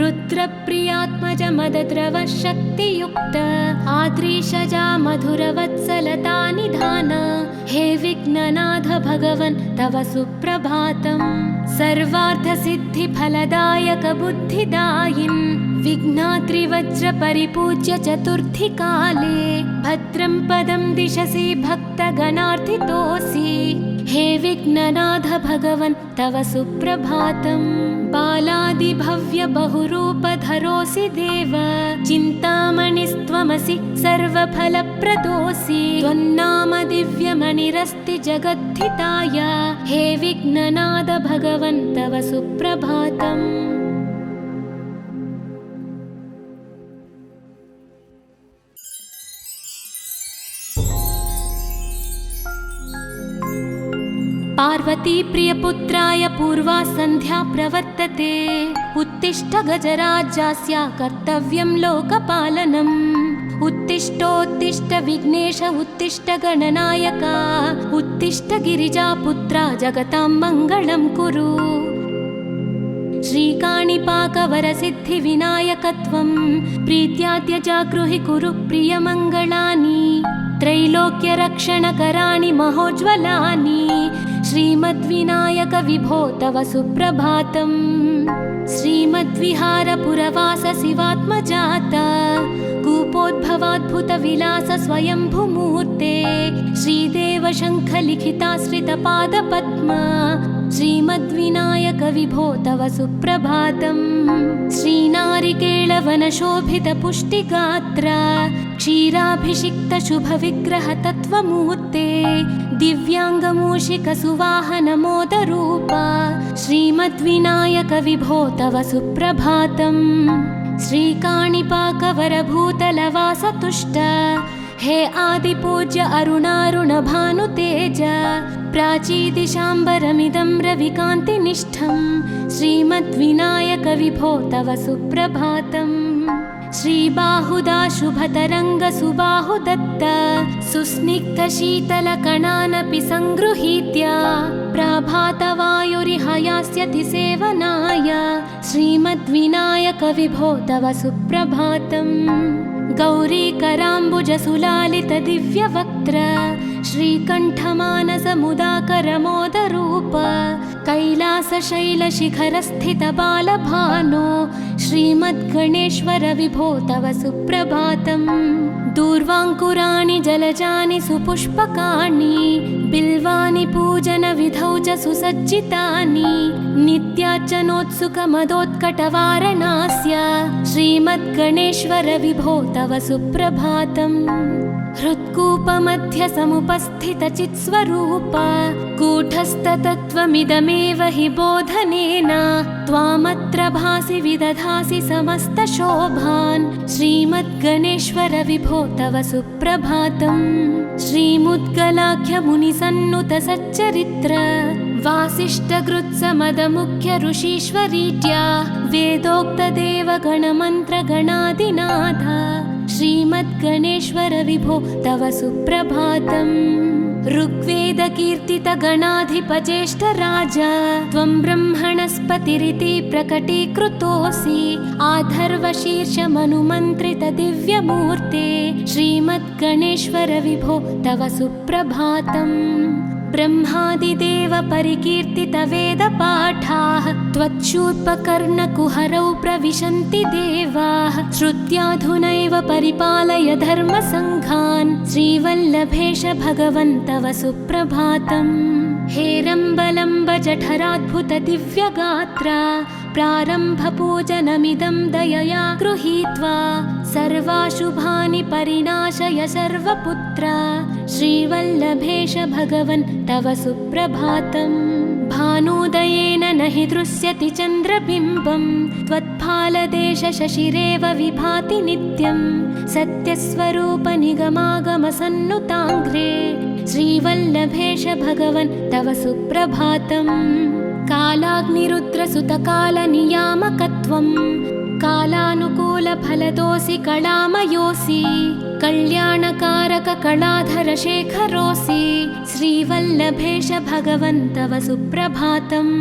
A: रुद्रप्रियात्मज मदद्रव शक्तियुक्त आद्रीशजा मधुरवत्सलता निधान हे विघ्ननाथ भगवन् तव सुप्रभातम् सर्वार्थसिद्धिफलदायक बुद्धिदायिन् विघ्नात्रिवज्रपरिपूज्य चतुर्थीकाले भद्रं पदं दिशसि भक्तगणार्थितोऽसि हे विघ्ननाथ भगवन् तव सुप्रभातम् बालादिभव्य बहुरूपधरोऽसि देव चिन्तामणिस्त्वमसि सर्वफलप्रदोऽसि त्वन्नाम दिव्यमणिरस्ति जगद्धिताय हे विघ्ननाथ भगवन् तव सुप्रभातम् पार्वती प्रियपुत्राय पूर्वा सन्ध्या प्रवर्तते उत्तिष्ठ गजराज्यस्य कर्तव्यं लोकपालनम् उत्तिष्ठोत्तिष्ठ विघ्नेश उत्तिष्ठ गणनायक उत्तिष्ठ गिरिजापुत्रा जगतां मङ्गलं कुरु श्रीकाणिपाकवरसिद्धिविनायकत्वं प्रीत्याद्य जागृहि कुरु प्रियमङ्गलानि त्रैलोक्यरक्षणकराणि महोज्ज्वलानि श्रीमद्विनायक विभो तव सुप्रभातम् श्रीमद्विहारपुरवास शिवात्मजात कूपोद्भवाद्भुतविलास स्वयंभुमूर्ते श्रीदेव शङ्खलिखिताश्रितपादपद्म श्रीमद्विनायक विभो तव सुप्रभातम् श्रीनारिकेळवनशोभितपुष्टिगात्र क्षीराभिषिक्त शुभविग्रह तत्त्वमूर्ते दिव्याङ्गमूषिकसुवाहनमोदरूप श्रीमद्विनायक विभो तव सुप्रभातम्। श्रीकाणिपाकवरभूतलवासतुष्ट हे आदिपूज्य अरुणारुणभानुतेज प्राचीदिशाम्बरमिदं रविकान्तिनिष्ठं श्रीमद्विनायक विभो तव सुप्रभातम्। श्रीबाहुदाशुभतरङ्गसुबाहुदत्त सुस्निग्धशीतलकणानपि सङ्गृहीत्य प्रभातवायुरिहयास्यति सेवनाय श्रीमद्विनायक विभो तव सुप्रभातम्। गौरीकराम्बुजसुलालितदिव्यवक्त्र श्रीकण्ठमानसमुदाकरमोदरूप कैलासशैलशिखरस्थितबालभानो श्रीमद्गणेश्वर विभो तव सुप्रभातम्। दूर्वाङ्कुराणि जलजानि सुपुष्पकाणि बिल्वानि पूजनविधौ च सुसज्जितानि नित्यार्चनोत्सुकमदोत्कटवारणास्य श्रीमद्गणेश्वर विभो तव सुप्रभातम्। हृत्कूपमध्यसमुपस्थितचित्स्वरूप कूटस्थतत्त्वमिदमेव हि बोधनेन त्वामत्र भासि विदधासि समस्तशोभान् श्रीमद्गणेश्वर विभो तव सुप्रभातम्। श्रीमुद्गलाख्यमुनिसन्नुतसच्चरित्र वासिष्ठकृत्समदमुख्य ऋषीश्वरीत्या वेदोक्तदेवगणमन्त्रगणादिनाथ श्रीमद्गणेश्वर विभो तव सुप्रभातम्। ऋग्वेदकीर्तितगणाधिपज्येष्ठराज त्वं ब्रह्मणस्पतिरिति प्रकटीकृतोऽसि आधर्वशीर्षमनुमन्त्रितदिव्यमूर्ते श्रीमद्गणेश्वर विभो तव सुप्रभातम्। ब्रह्मादिदेव परिकीर्तितवेदपाठाः त्वच्छूर्पकर्णकुहरौ प्रविशन्ति देवाः श्रुत्याधुनैव परिपालय धर्मसङ्घान् श्रीवल्लभेश भगवन् तव सुप्रभातम्। हेरम्बलम्ब जठराद्भुत दिव्यगात्र प्रारम्भपूजनमिदं दयया गृहीत्वा सर्वाशुभानि परिणाशय सर्वपुत्र श्रीवल्लभेश भगवन् तव सुप्रभातम्। भानुदयेन न हि दृश्यति चन्द्रबिम्बं त्वत्फालदेश शशिरेव विभाति नित्यं सत्यस्वरूप निगमागमसन्नुताङ्घ्रे श्रीवल्लभेश भगवन् तव सुप्रभातम्। कालाग्निरुद्रसुतकालनियामकत्वं कालानुकूलफलदोऽसि कलामयोऽसि कल्याणकारककलाधरशेखरोऽसि श्रीवल्लभेश भगवन् तव सुप्रभातम्।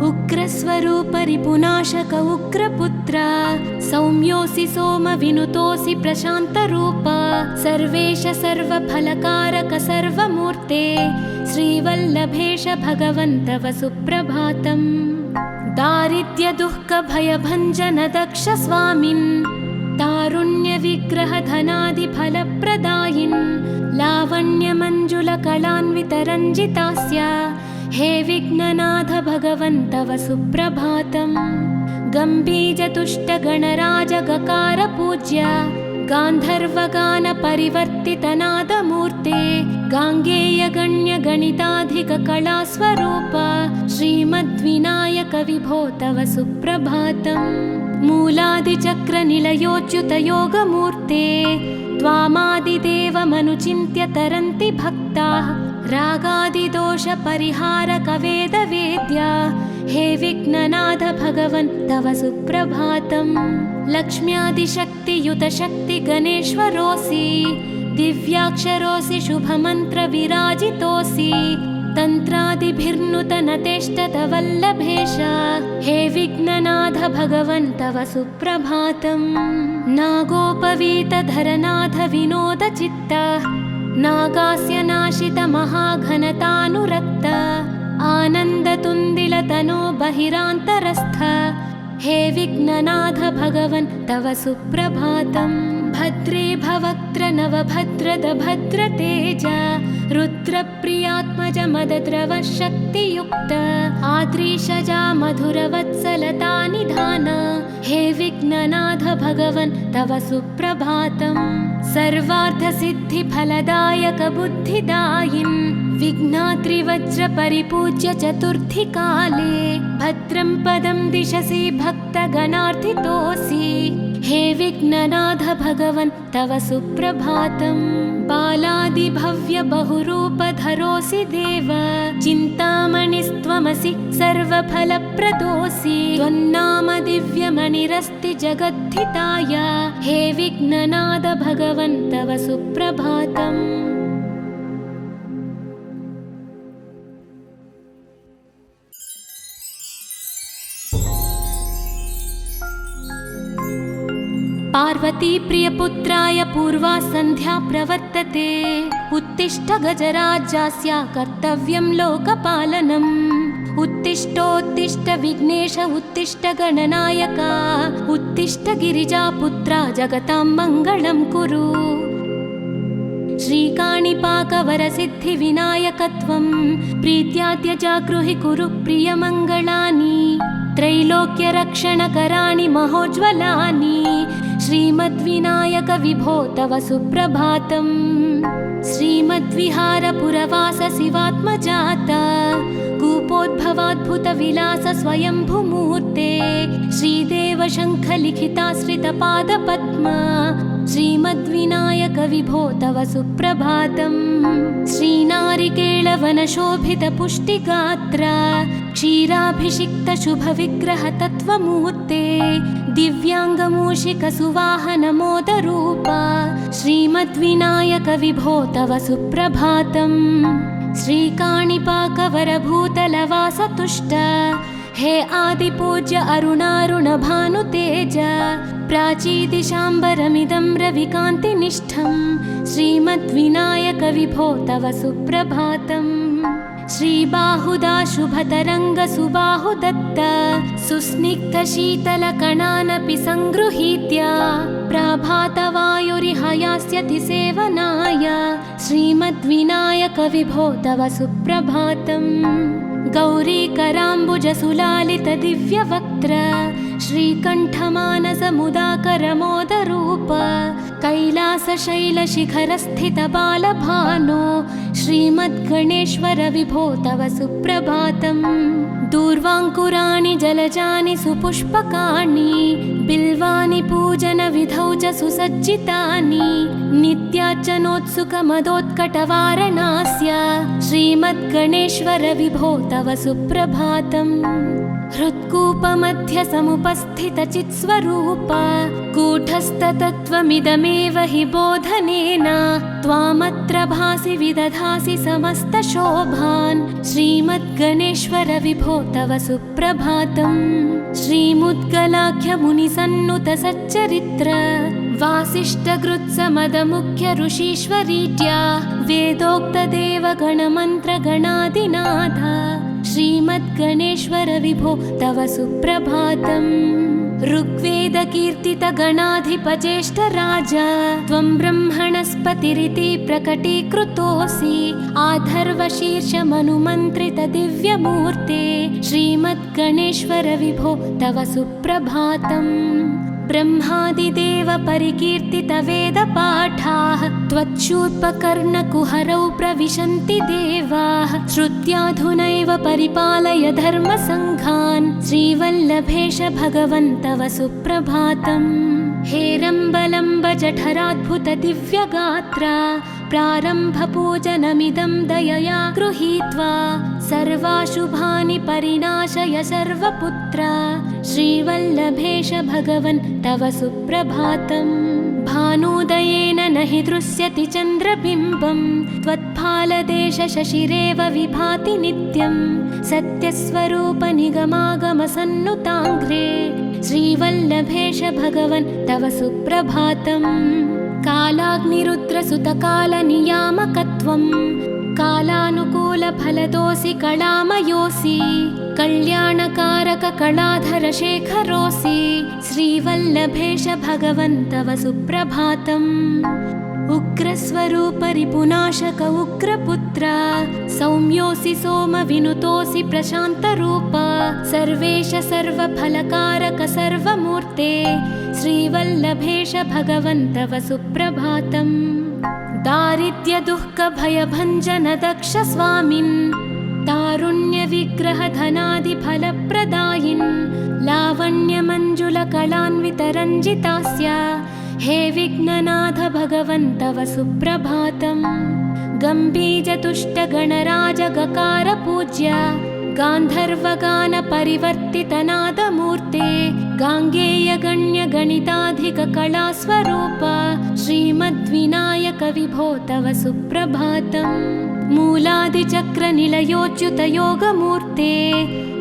A: उग्रस्वरूप रिपुनाशक उग्रपुत्र सौम्योऽसि सोमविनुतोऽसि प्रशान्तरूप सर्वेश सर्वफलकारक सर्वमूर्ते श्रीवल्लभेश भगवन् तव सुप्रभातम्। दारिद्र्यदुःखभयभञ्जन दक्ष स्वामिन् तारुण्यविग्रहधनादिफलप्रदायिन् लावण्यमञ्जुलकलान्वितरञ्जितास्य हे विघ्ननाथ भगवन् तव सुप्रभातम्। गम्भीजतुष्टगणराजगकार गान्धर्वगानपरिवर्तितनादमूर्ते गाङ्गेयगण्यगणिताधिककलास्वरूप श्रीमद्विनायक विभो तव सुप्रभातम्। मूलादिचक्रनिलयोच्युतयोगमूर्ते त्वामादिदेवमनुचिन्त्य तरन्ति भक्ताः रागादिदोषपरिहारकवेदवेद्या हे विघ्ननाथ भगवन् तव सुप्रभातम्। लक्ष्म्यादिशक्तियुतशक्तिगणेश्वरोऽसि दिव्याक्षरोऽसि शुभमन्त्रविराजितोऽसि तन्त्रादिभिर्नुतनतेष्टतवल्लभेश हे विघ्ननाथ भगवन् तव सुप्रभातम्। नागोपवीतधरनाथ विनोदचित्त नागास्य नाशित महाघनतानुरक्त आनन्दतुन्दिलतनो बहिरान्तरस्थ हे विघ्ननाथ भगवन् तव सुप्रभातम्। भद्रे भवक्त्र नवभद्रद भद्रतेज रुद्रप्रियात्मज मदद्रव शक्तियुक्त आद्रीशजा मधुरवत्सलता निधान हे विघ्ननाथ भगवन् तव सुप्रभातम् सर्वार्थसिद्धिफलदायक बुद्धिदायिन् विघ्नात्रिवज्र परिपूज्य चतुर्थी काले भद्रं पदं दिशसि भक्तगणार्थितोऽसि हे विघ्ननाथ भगवन् तव सुप्रभातम् बालादिभव्य बहुरूपधरोऽसि देव चिन्तामणिस्त्वमसि सर्वफलप्रदोऽसि त्वन्नाम दिव्यमणिरस्ति जगद्धिताय हे विघ्ननाथ भगवन् तव सुप्रभातम् पार्वती प्रियपुत्राय पूर्वा सन्ध्या प्रवर्तते उत्तिष्ठ गजराज्यस्य कर्तव्यं लोकपालनम् उत्तिष्ठोत्तिष्ठ विघ्नेश उत्तिष्ठ गणनायक उत्तिष्ठ गिरिजापुत्रा जगतां मङ्गलं कुरु श्रीकाणिपाकवरसिद्धिविनायकत्वं प्रीत्याद्य जागृहि कुरु प्रियमङ्गलानि त्रैलोक्यरक्षणकराणि महोज्ज्वलानि श्रीमद्विनायक विभो तव सुप्रभातम् श्रीमद्विहारपुरवास शिवात्मजात कूपोद्भवाद्भुतविलास स्वयंभुमूर्ते श्रीदेव शङ्खलिखिताश्रितपादपद्मा श्रीमद्विनायक विभो तव सुप्रभातम् श्रीनारिकेळवनशोभितपुष्टिगात्र क्षीराभिषिक्त शुभविग्रह तत्त्वमूर्ते दिव्याङ्गमूषिकसुवाहनमोदरूप श्रीमद्विनायक विभो तव सुप्रभातम् श्रीकाणिपाकवरभूतलवासतुष्ट हे आदिपूज्य अरुणारुणभानुतेज प्राचीदिशाम्बरमिदं रविकान्तिनिष्ठं श्रीमद्विनायक विभो तव सुप्रभातम् श्रीबाहुदा शुभतरङ्गसुबाहुदत्त सुस्निग्धशीतलकणानपि सङ्गृहीत्य प्रभातवायुरिहयास्यति सेवनाय श्रीमद्विनायक विभो तव सुप्रभातम् गौरीकराम्बुजसुलालित दिव्यवक्त्र श्रीकण्ठमानसमुदाकरमोदरूप कैलासशैलशिखरस्थितबालभानो श्रीमद्गणेश्वर विभो तव सुप्रभातम् दूर्वाङ्कुराणि जलजानि सुपुष्पकाणि बिल्वानि पूजनविधौ च सुसज्जितानि नित्यार्चनोत्सुकमदोत्कटवारणास्य श्रीमद्गणेश्वर विभो तव सुप्रभातम् हृत्कूपमध्य समुपस्थितचित्स्वरूप कूटस्थतत्त्वमिदमेव हि बोधनेन त्वामत्र भासि विदधासि समस्तशोभान् श्रीमद्गणेश्वर विभो तव सुप्रभातम् श्रीमुद्गलाख्यमुनिसन्नुत सच्चरित्र वासिष्ठगृत्समदमुख्य ऋषीश्वरीत्या वेदोक्तदेवगणमन्त्रगणादिनाथ श्रीमद्गणेश्वर विभो तव सुप्रभातम् ऋग्वेदकीर्तितगणाधिपज्येष्ठराज त्वं ब्रह्मणस्पतिरिति प्रकटीकृतोऽसि आधर्वशीर्षमनुमन्त्रित दिव्यमूर्ते श्रीमद्गणेश्वर विभो तव सुप्रभातम् ब्रह्मादिदेव परिकीर्तित वेदपाठाः त्वच्छूर्पकर्णकुहरौ प्रविशन्ति देवाः श्रुत्याधुनैव परिपालय धर्मसङ्घान् श्रीवल्लभेश भगवन् तव सुप्रभातम् हेरम्बलम्ब जठराद्भुत दिव्यगात्र प्रारम्भपूजनमिदं दयया गृहीत्वा सर्वाशुभानि परिनाशय सर्वपुत्र श्रीवल्लभेश भगवन् तव सुप्रभातम् भानुदयेन न हि दृश्यति चन्द्रबिम्बं त्वत्फालदेश शशिरेव विभाति नित्यं सत्यस्वरूप निगमागमसन्नुताङ्घ्रे श्रीवल्लभेश भगवन् तव सुप्रभातम् कालाग्निरुद्रसुतकालनियामकत्वं कालानुकूलफलदोऽसि कलामयोऽसि कल्याणकारक कलाधर शेखरोऽसि श्रीवल्लभेश भगवन् तव सुप्रभातम् उग्रस्वरूप रिपुनाशक उग्रपुत्र सौम्योऽसि सोम विनुतोऽसि प्रशान्तरूप सर्वेश सर्वफलकारक सर्वमूर्ते श्रीवल्लभेश भगवन् तव सुप्रभातम्। दारिद्र्य दुःख भयभञ्जन दक्ष स्वामिन् तारुण्य विग्रह धनादि फलप्रदायिन् लावण्य मंजुल कलान्वित रञ्जितास्य हे विघ्ननाथ भगवन् तव सुप्रभातम्। गम्भीर तुष्ट गणराज गकार पूज्य गान्धर्वगान परिवर्तित नादमूर्ते गाङ्गेय गण्य गणिताधिक कलास्वरूप श्रीमद्विनायक विभो तव सुप्रभातम्। मूलादिचक्र निलयोच्युत योगमूर्ते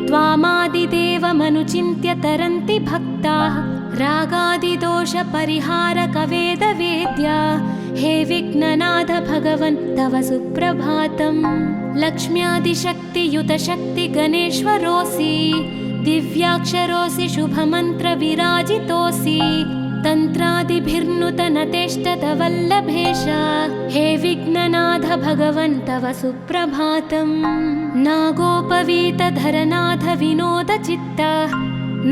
A: त्वामादिदेवमनुचिन्त्य तरन्ति भक्ताः रागादिदोष परिहारक वेदवेद्य हे विघ्ननाथ भगवन् तव सुप्रभातम्। लक्ष्म्यादिशक्तियुत शक्ति गणेश्वरोऽसि दिव्याक्षरोऽसि शुभमन्त्र विराजितोऽसि तन्त्रादिभिर्नुतनतेष्टत वल्लभेश हे विघ्ननाथ भगवन् तव सुप्रभातम्। नागोपवीतधरनाथ विनोद चित्त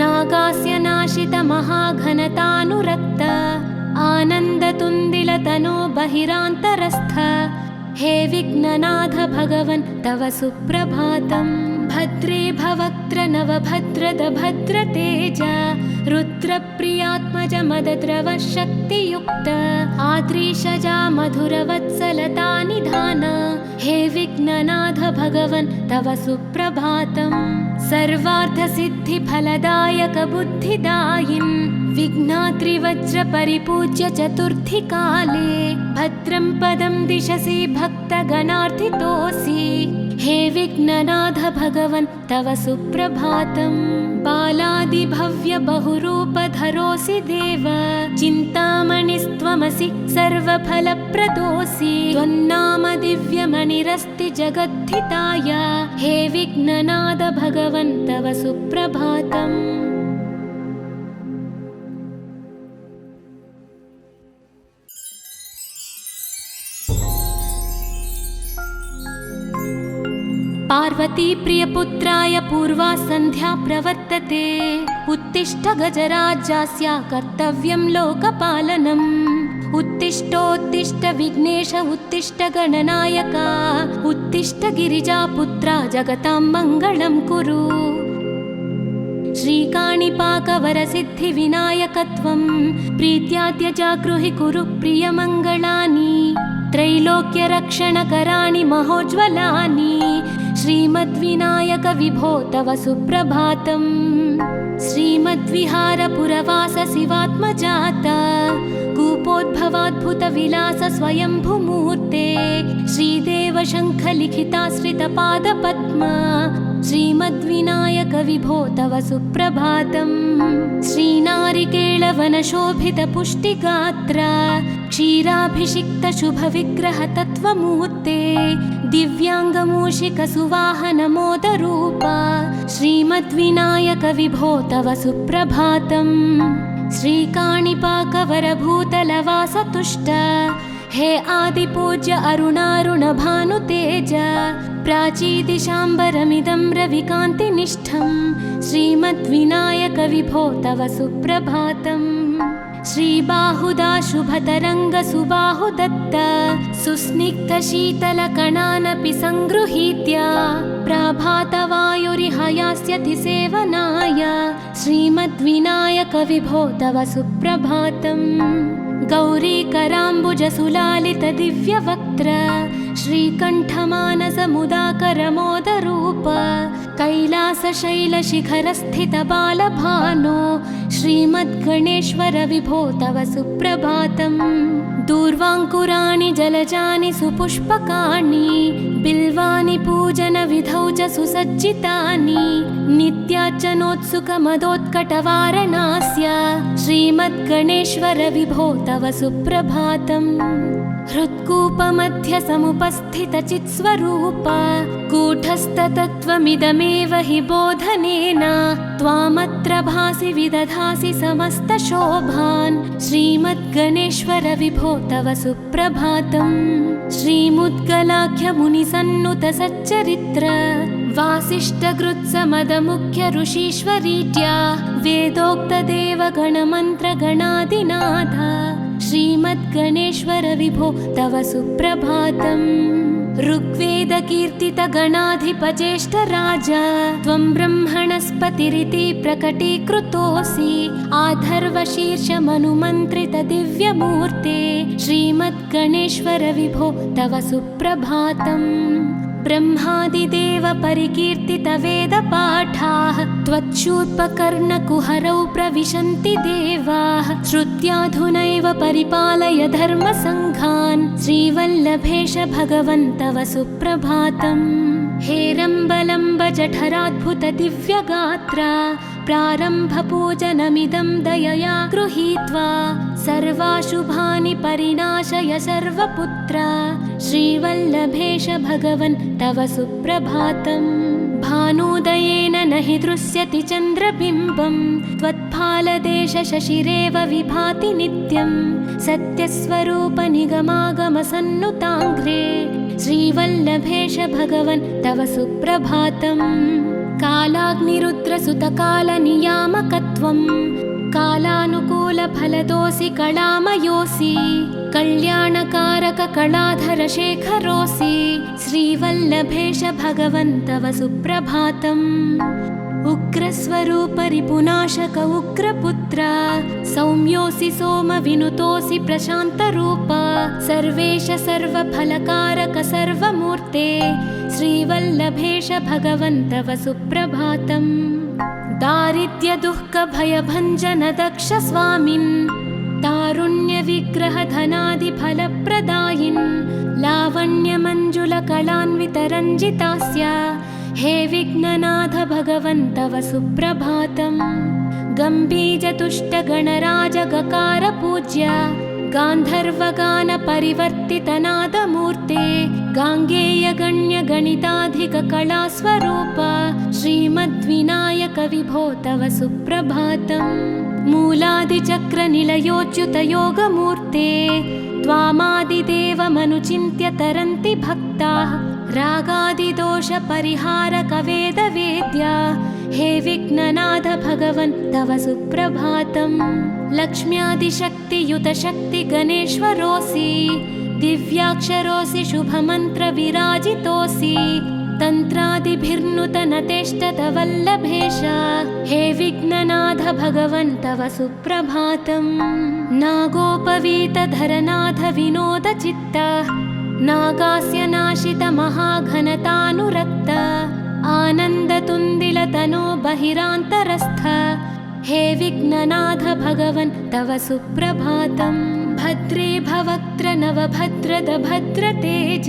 A: नागास्य नाशित महाघनतानुरक्त आनन्दतुन्दिलतनो बहिरान्तरस्थ हे विघ्ननाथ भगवन् तव सुप्रभातम्। भद्रे भवक्त्र नवभद्रद भद्रतेज रुद्रप्रियात्मज मदद्रव शक्तियुक्त आद्रीशजा मधुरवत्सलता निधान हे विघ्ननाथ भगवन् तव सुप्रभातम्। सर्वार्थसिद्धिफलदायक बुद्धिदायिन् विघ्नाद्रिवज्र परिपूज्य चतुर्थी काले भद्रं पदं दिशसि भक्तगणार्थितोऽसि हे विघ्ननाथ भगवन् तव सुप्रभातम्। बालादिभव्य बहुरूपधरोऽसि देव चिन्तामणिस्त्वमसि सर्वफलप्रदोऽसि त्वन्नाम दिव्यमणिरस्ति जगद्धिताय हे विघ्ननाथ भगवन् तव सुप्रभातम्। पार्वती प्रियपुत्राय पूर्वा सन्ध्या प्रवर्तते उत्तिष्ठ गजराज्यस्य कर्तव्यं लोकपालनम्। उत्तिष्ठोत्तिष्ठ विघ्नेश उत्तिष्ठ गणनायक उत्तिष्ठ गिरिजापुत्रा जगतां मङ्गलं कुरु। श्रीकाणिपाकवरसिद्धिविनायकत्वं प्रीत्याद्य जागृहि कुरु प्रियमङ्गलानि त्रैलोक्यरक्षणकराणि महोज्ज्वलानि श्रीमद्विनायक विभो तव सुप्रभातम्। श्रीमद्विहारपुरवास शिवात्मजात कूपोद्भवाद्भुत विलास स्वयंभुमूर्ते श्रीदेव शङ्खलिखिताश्रितपादपद्म श्रीमद्विनायक विभो तव सुप्रभातम्। श्रीनारिकेळवनशोभित पुष्टिगात्र क्षीराभिषिक्त शुभविग्रह तत्त्वमूर्ते दिव्याङ्गमूषिक सुवाहन मोदरूप श्रीमद्विनायक विभो तव सुप्रभातम्। श्रीकाणिपाकवरभूतलवास तुष्ट हे आदिपूज्य अरुणारुण भानुतेज प्राचीदिशाम्बरमिदं रविकान्तिनिष्ठं श्रीमद्विनायक विभो तव सुप्रभातम्। श्रीबाहुदा शुभतरङ्ग सुबाहुदत्त सुस्निग्ध शीतलकणानपि सङ्गृहीत्य प्रभातवायुरिह यास्यति सेवनाय श्रीमद्विनायक विभो तव सुप्रभातम्। गौरीकराम्बुज सुलालित दिव्यवक्त्र श्रीकण्ठमानस मुदाकर मोदरूप कैलासशैलशिखरस्थित बालभानो श्रीमद्गणेश्वर विभो तव सुप्रभातम्। दूर्वाङ्कुराणि जलजानि सुपुष्पकाणि बिल्वानि पूजनविधौ च सुसज्जितानि नित्यार्चनोत्सुकमदोत्कटवारणास्य श्रीमद्गणेश्वर विभो तव सुप्रभातम्। हृत्कूपमध्य समुपस्थितचित्स्वरूप कूटस्थतत्त्वमिदमेव हि बोधनेन त्वामत्र भासि विदधासि समस्तशोभान् श्रीमद्गणेश्वर विभो तव सुप्रभातम् श्रीमुद्गलाख्यमुनिसन्नुत सच्चरित्र वासिष्ठगृत्समदमुख्य ऋषीश्वरीट्या वेदोक्तदेवगणमन्त्रगणादिनाथ श्रीमद्गणेश्वर विभो तव सुप्रभातम् ऋग्वेदकीर्तितगणाधिपज्येष्ठराजा त्वं ब्रह्मणस्पतिरिति प्रकटीकृतोऽसि आधर्वशीर्षमनुमन्त्रितदिव्यमूर्ते श्रीमद्गणेश्वर विभो तव सुप्रभातम् ब्रह्मादिदेव परिकीर्तितवेदपाठाः त्वच्छूर्पकर्णकुहरौ प्रविशन्ति देवाः श्रुत्याधुनैव परिपालय धर्मसङ्घान् श्रीवल्लभेश भगवन् तव सुप्रभातम् हेरम्बलम्ब जठराद्भुत दिव्यगात्रा प्रारम्भपूजनमिदं दयया गृहीत्वा सर्वाशुभानि परिनाशय सर्वपुत्रा श्रीवल्लभेश भगवन् तव सुप्रभातम् भानुदयेन न हि दृश्यति चन्द्रबिम्बं त्वत्फालदेश शशिरेव विभाति नित्यं सत्यस्वरूप निगमागमसन्नुताङ्घ्रे श्रीवल्लभेश भगवन् तव सुप्रभातम् कालाग्निरुद्रसुतकालनियामकत्वं कालानुकूलफलदोऽसि कलामयोऽसि कल्याणकारककलाधरशेखरोऽसि श्रीवल्लभेश भगवन् तव सुप्रभातम् उग्रस्वरूपरिपुनाशक उग्रपुत्र सौम्योऽसि सोमविनुतोऽसि प्रशान्तरूप सर्वेश सर्वफलकारक सर्वमूर्ते श्रीवल्लभेश भगवन् तव सुप्रभातम् दारिद्र्यदुःखभयभञ्जन दक्ष स्वामिन् तारुण्यविग्रहधनादिफलप्रदायिन् लावण्यमञ्जुलकलान्वितरञ्जितास्य हे विघ्ननाथ भगवन् तव सुप्रभातम् गम्भीजतुष्टगणराजगकार पूज्य गान्धर्वगानपरिवर्तितनादमूर्ते गाङ्गेयगण्यगणिताधिककलास्वरूप श्रीमद्विनायक विभो तव सुप्रभातम् मूलादिचक्रनिलयोच्युतयोगमूर्ते त्वामादिदेवमनुचिन्त्य तरन्ति भक्ताः रागादिदोषपरिहारकवेदवेद्या हे विघ्ननाथ भगवन् तव सुप्रभातम् लक्ष्म्यादिशक्तियुतशक्तिगणेश्वरोऽसि दिव्याक्षरोऽसि शुभमन्त्रविराजितोऽसि तन्त्रादिभिर्नुतनतेष्टतवल्लभेश हे विघ्ननाथ भगवन् तव सुप्रभातम् नागोपवीतधरनाथ विनोदचित्त नागास्य नाशित महाघनतानुरक्त आनन्दतुन्दिलतनो बहिरान्तरस्थ हे विघ्ननाथ भगवन् तव सुप्रभातम् भद्रे भवक्त्र नवभद्रद भद्रतेज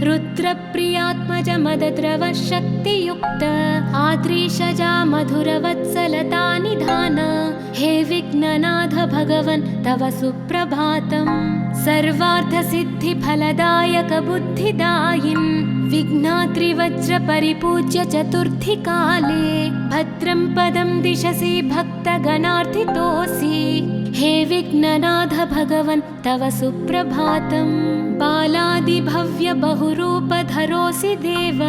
A: रुद्रप्रियात्मज मदद्रव शक्तियुक्त आद्रीशजा मधुरवत्सलता निधान हे विघ्ननाथ भगवन् तव सुप्रभातम् सर्वार्थसिद्धिफलदायक बुद्धिदायिन् विघ्नाद्रिवज्रपरिपूज्य चतुर्थी काले भद्रं पदं दिशसि भक्तगणार्थितोऽसि हे विघ्ननाथ भगवन् तव सुप्रभातम् बालादिभव्य बहुरूपधरोऽसि देव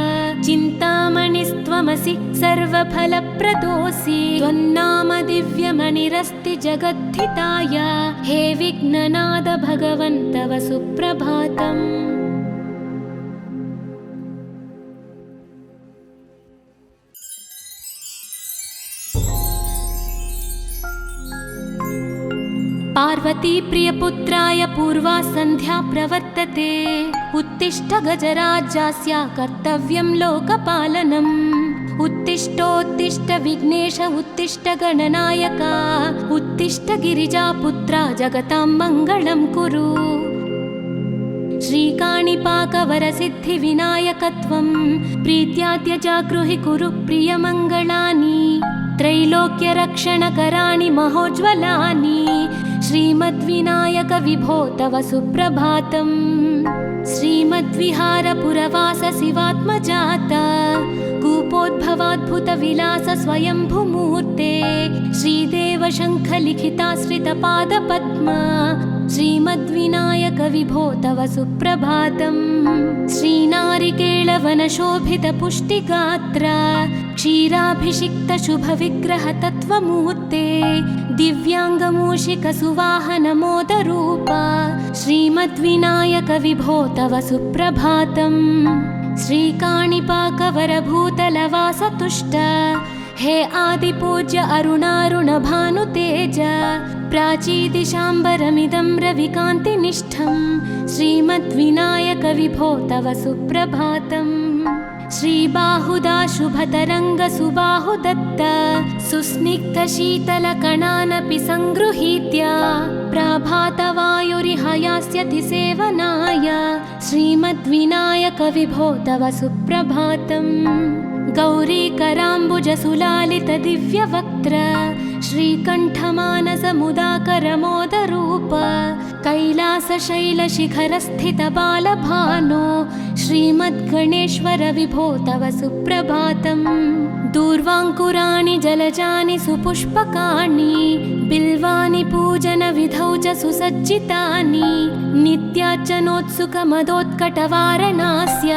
A: चिन्तामणिस्त्वमसि सर्वफलप्रदोऽसि त्वन्नाम दिव्यमणिरस्ति जगद्धिताय हे विघ्ननाथ भगवन् तव सुप्रभातम् पार्वती प्रियपुत्राय पूर्वा सन्ध्या प्रवर्तते उत्तिष्ठ गजराज्यस्य कर्तव्यं लोकपालनम् उत्तिष्ठोत्तिष्ठ विघ्नेश उत्तिष्ठ गणनायक उत्तिष्ठ गिरिजापुत्रा जगतां मङ्गलं कुरु श्रीकाणिपाकवरसिद्धिविनायकत्वं प्रीत्याद्य जागृहि कुरु प्रियमङ्गलानि त्रैलोक्यरक्षणकराणि महोज्ज्वलानि श्रीमद्विनायक विभो तव सुप्रभातम् श्रीमद् श्रीमद्विहारपुरवास शिवात्मजाता कूपोद्भवाद्भुतविलास स्वयंभुमूर्ते श्रीदेव शङ्खलिखिताश्रितपादपद्मा श्रीमद्विनायक विभो तव सुप्रभातम्। श्रीनारिकेळवनशोभितपुष्टिगात्र क्षीराभिषिक्तशुभविग्रहतत्त्वमूर्ते दिव्याङ्गमूषिकसुवाहनमोदरूपा श्रीमद्विनायक विभो तव सुप्रभातम्। श्रीकाणिपाकवरभूतलवासतुष्ट हे आदिपूज्य अरुणारुणभानुतेज प्राचीदिशाम्बरमिदं रविकान्तिनिष्ठं श्रीमद्विनायक विभो तव सुप्रभातम्। श्रीबाहुदा शुभतरङ्गसुबाहुदत्त सुस्निग्धशीतलकणानपि सङ्गृहीत्य प्राभातवायुरिह यास्यति सेवनाय श्रीमद्विनायक विभो तव सुप्रभातम्। गौरीकराम्बुजसुलालितदिव्यवक्त्र श्रीकण्ठमानसमुदाकरमोदरूप कैलासशैलशिखरस्थितबालभानो श्रीमद्गणेश्वर विभो तव सुप्रभातम्। दूर्वाङ्कुराणि जलजानि सुपुष्पकाणि बिल्वानि पूजनविधौ च सुसज्जितानि नित्यार्चनोत्सुकमदोत्कटवारणास्य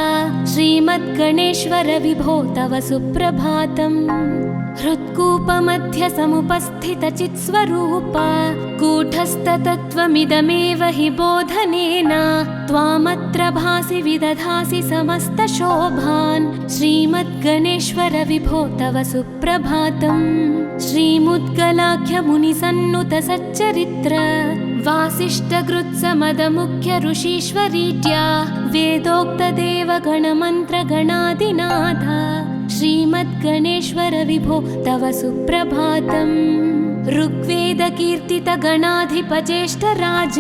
A: श्रीमद्गणेश्वर विभो तव सुप्रभातम्। हृत्कूपमध्यसमुपस्थितचित्स्वरूप कूटस्थतत्त्वमिदमेव हि बोधनेन त्वामत्र भासि विदधासि समस्तशोभान् श्रीमद्गणेश्वर विभो तव सुप्रभातम्। श्रीमुद्गलाख्यमुनिसन्नुतसच्चरित्र वासिष्ठकृत्समदमुख्य ऋषीश्वरीट्या वेदोक्तदेवगणमन्त्रगणादिनाथ श्रीमद्गणेश्वर विभो तव सुप्रभातम्। ऋग्वेदकीर्तितगणाधिपज्येष्ठराज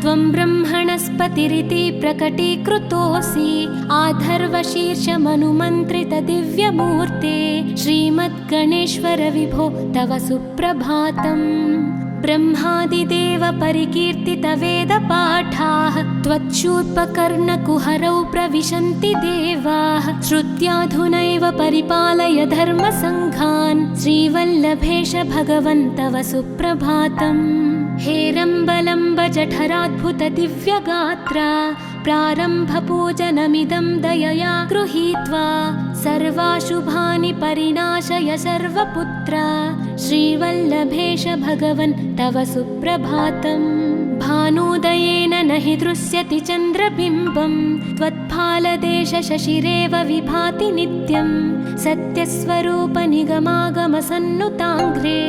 A: त्वं ब्रह्मणस्पतिरिति प्रकटीकृतोऽसि आधर्वशीर्षमनुमन्त्रितदिव्यमूर्ते श्रीमद्गणेश्वर विभो तव सुप्रभातम्। ब्रह्मादिदेव परिकीर्तितवेदपाठाः त्वच्छूर्पकर्णकुहरौ प्रविशन्ति देवाः श्रुत्याधुनैव परिपालय धर्मसङ्घान् श्रीवल्लभेश भगवन् तव सुप्रभातम्। हेरम्बलम्ब जठराद्भुतदिव्यगात्र प्रारम्भपूजनमिदं दयया गृहीत्वा सर्वाशुभानि परिणाशय सर्वपुत्र श्रीवल्लभेश भगवन् तव सुप्रभातम्। भानुदयेन न हि दृश्यति चन्द्रबिम्बं त्वत्फालदेशशशिरेव विभाति नित्यं सत्यस्वरूप निगमागमसन्नुताङ्घ्रे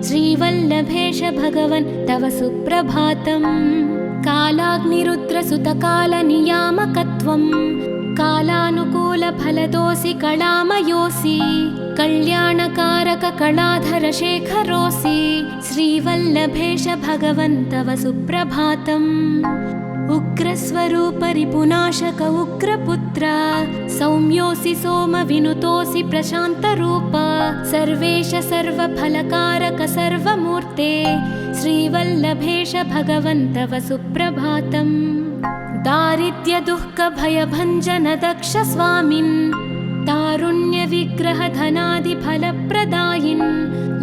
A: श्रीवल्लभेश भगवन् तव सुप्रभातम्। कालाग्निरुद्रसुतकालनियामकत्वं कालानुकूलफलदोऽसि कलामयोऽसि कल्याणकारककलाधरशेखरोऽसि श्रीवल्लभेश भगवन् तव सुप्रभातम्। उग्रस्वरूपरिपुनाशक उग्रपुत्र सौम्योऽसि सोमविनुतोऽसि प्रशान्तरूप सर्वेश सर्वफलकारक सर्वमूर्ते श्रीवल्लभेश भगवन् तव सुप्रभातम्। दारिद्र्यदुःखभयभञ्जन दक्ष स्वामिन् तारुण्यविग्रहधनादिफलप्रदायिन्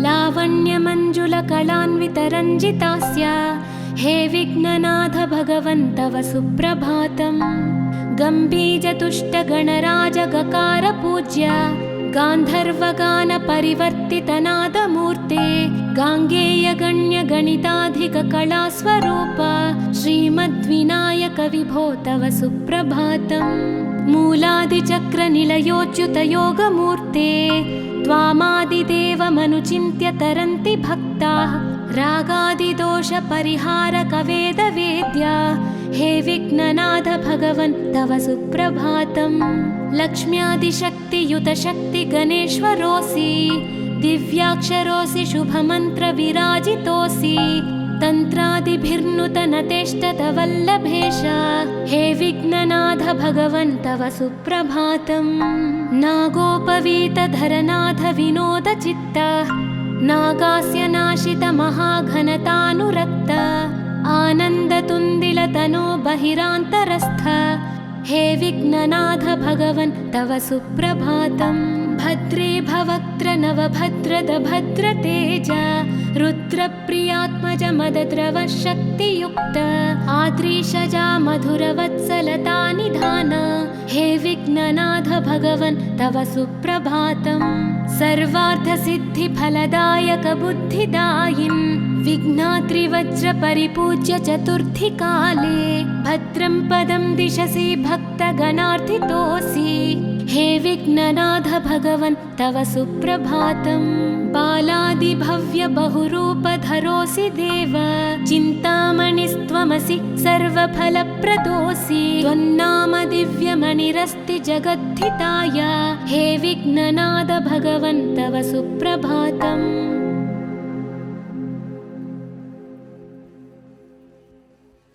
A: लावण्यमञ्जुलकलान्वितरञ्जितास्य हे विघ्ननाथ भगवन् तव सुप्रभातम्। गम्भीजतुष्टगणराजगकारपूज्य गान्धर्वगानपरिवर्तितनादमूर्ते गाङ्गेयगण्यगणिताधिककलास्वरूप श्रीमद्विनायक विभो तव सुप्रभातम्। मूलादिचक्रनिलयोच्युतयोगमूर्ते त्वामादिदेवमनुचिन्त्य तरन्ति भक्ताः रागादिदोषपरिहारकवेदवेद्या हे विघ्ननाथ भगवन् तव सुप्रभातम्। लक्ष्म्यादिशक्तियुतशक्तिगणेश्वरोऽसि दिव्याक्षरोऽसि शुभमन्त्रविराजितोऽसि तन्त्रादिभिर्नुतनतेष्टतवल्लभेश हे विघ्ननाथ भगवन् तव सुप्रभातम्। नागोपवीतधरनाथ विनोदचित्त नागास्य नाशित महाघनतानुरक्त आनन्दतुन्दिलतनो बहिरान्तरस्थ हे विघ्ननाथ भगवन् तव सुप्रभातम् भद्रे भवक्त्र नवभद्रद भद्रतेज रुद्रप्रियात्मज मदद्रव शक्तियुक्त आद्रीशजा मधुरवत्सलता निधान हे विघ्ननाथ भगवन् तव सुप्रभातम् सर्वार्थसिद्धिफलदायक बुद्धिदायिन् विघ्नात्रिवज्रपरिपूज्य चतुर्थीकाले भद्रं पदं दिशसि भक्तगणार्थितोऽसि हे विघ्ननाथ भगवन् तव सुप्रभातम् बालादिभव्य बहुरूपधरोऽसि देव चिन्तामणिस्त्वमसि सर्वफलप्रदोऽसि त्वन्नाम दिव्यमणिरस्ति जगद्धिताय हे विघ्ननाथ भगवन् तव सुप्रभातम्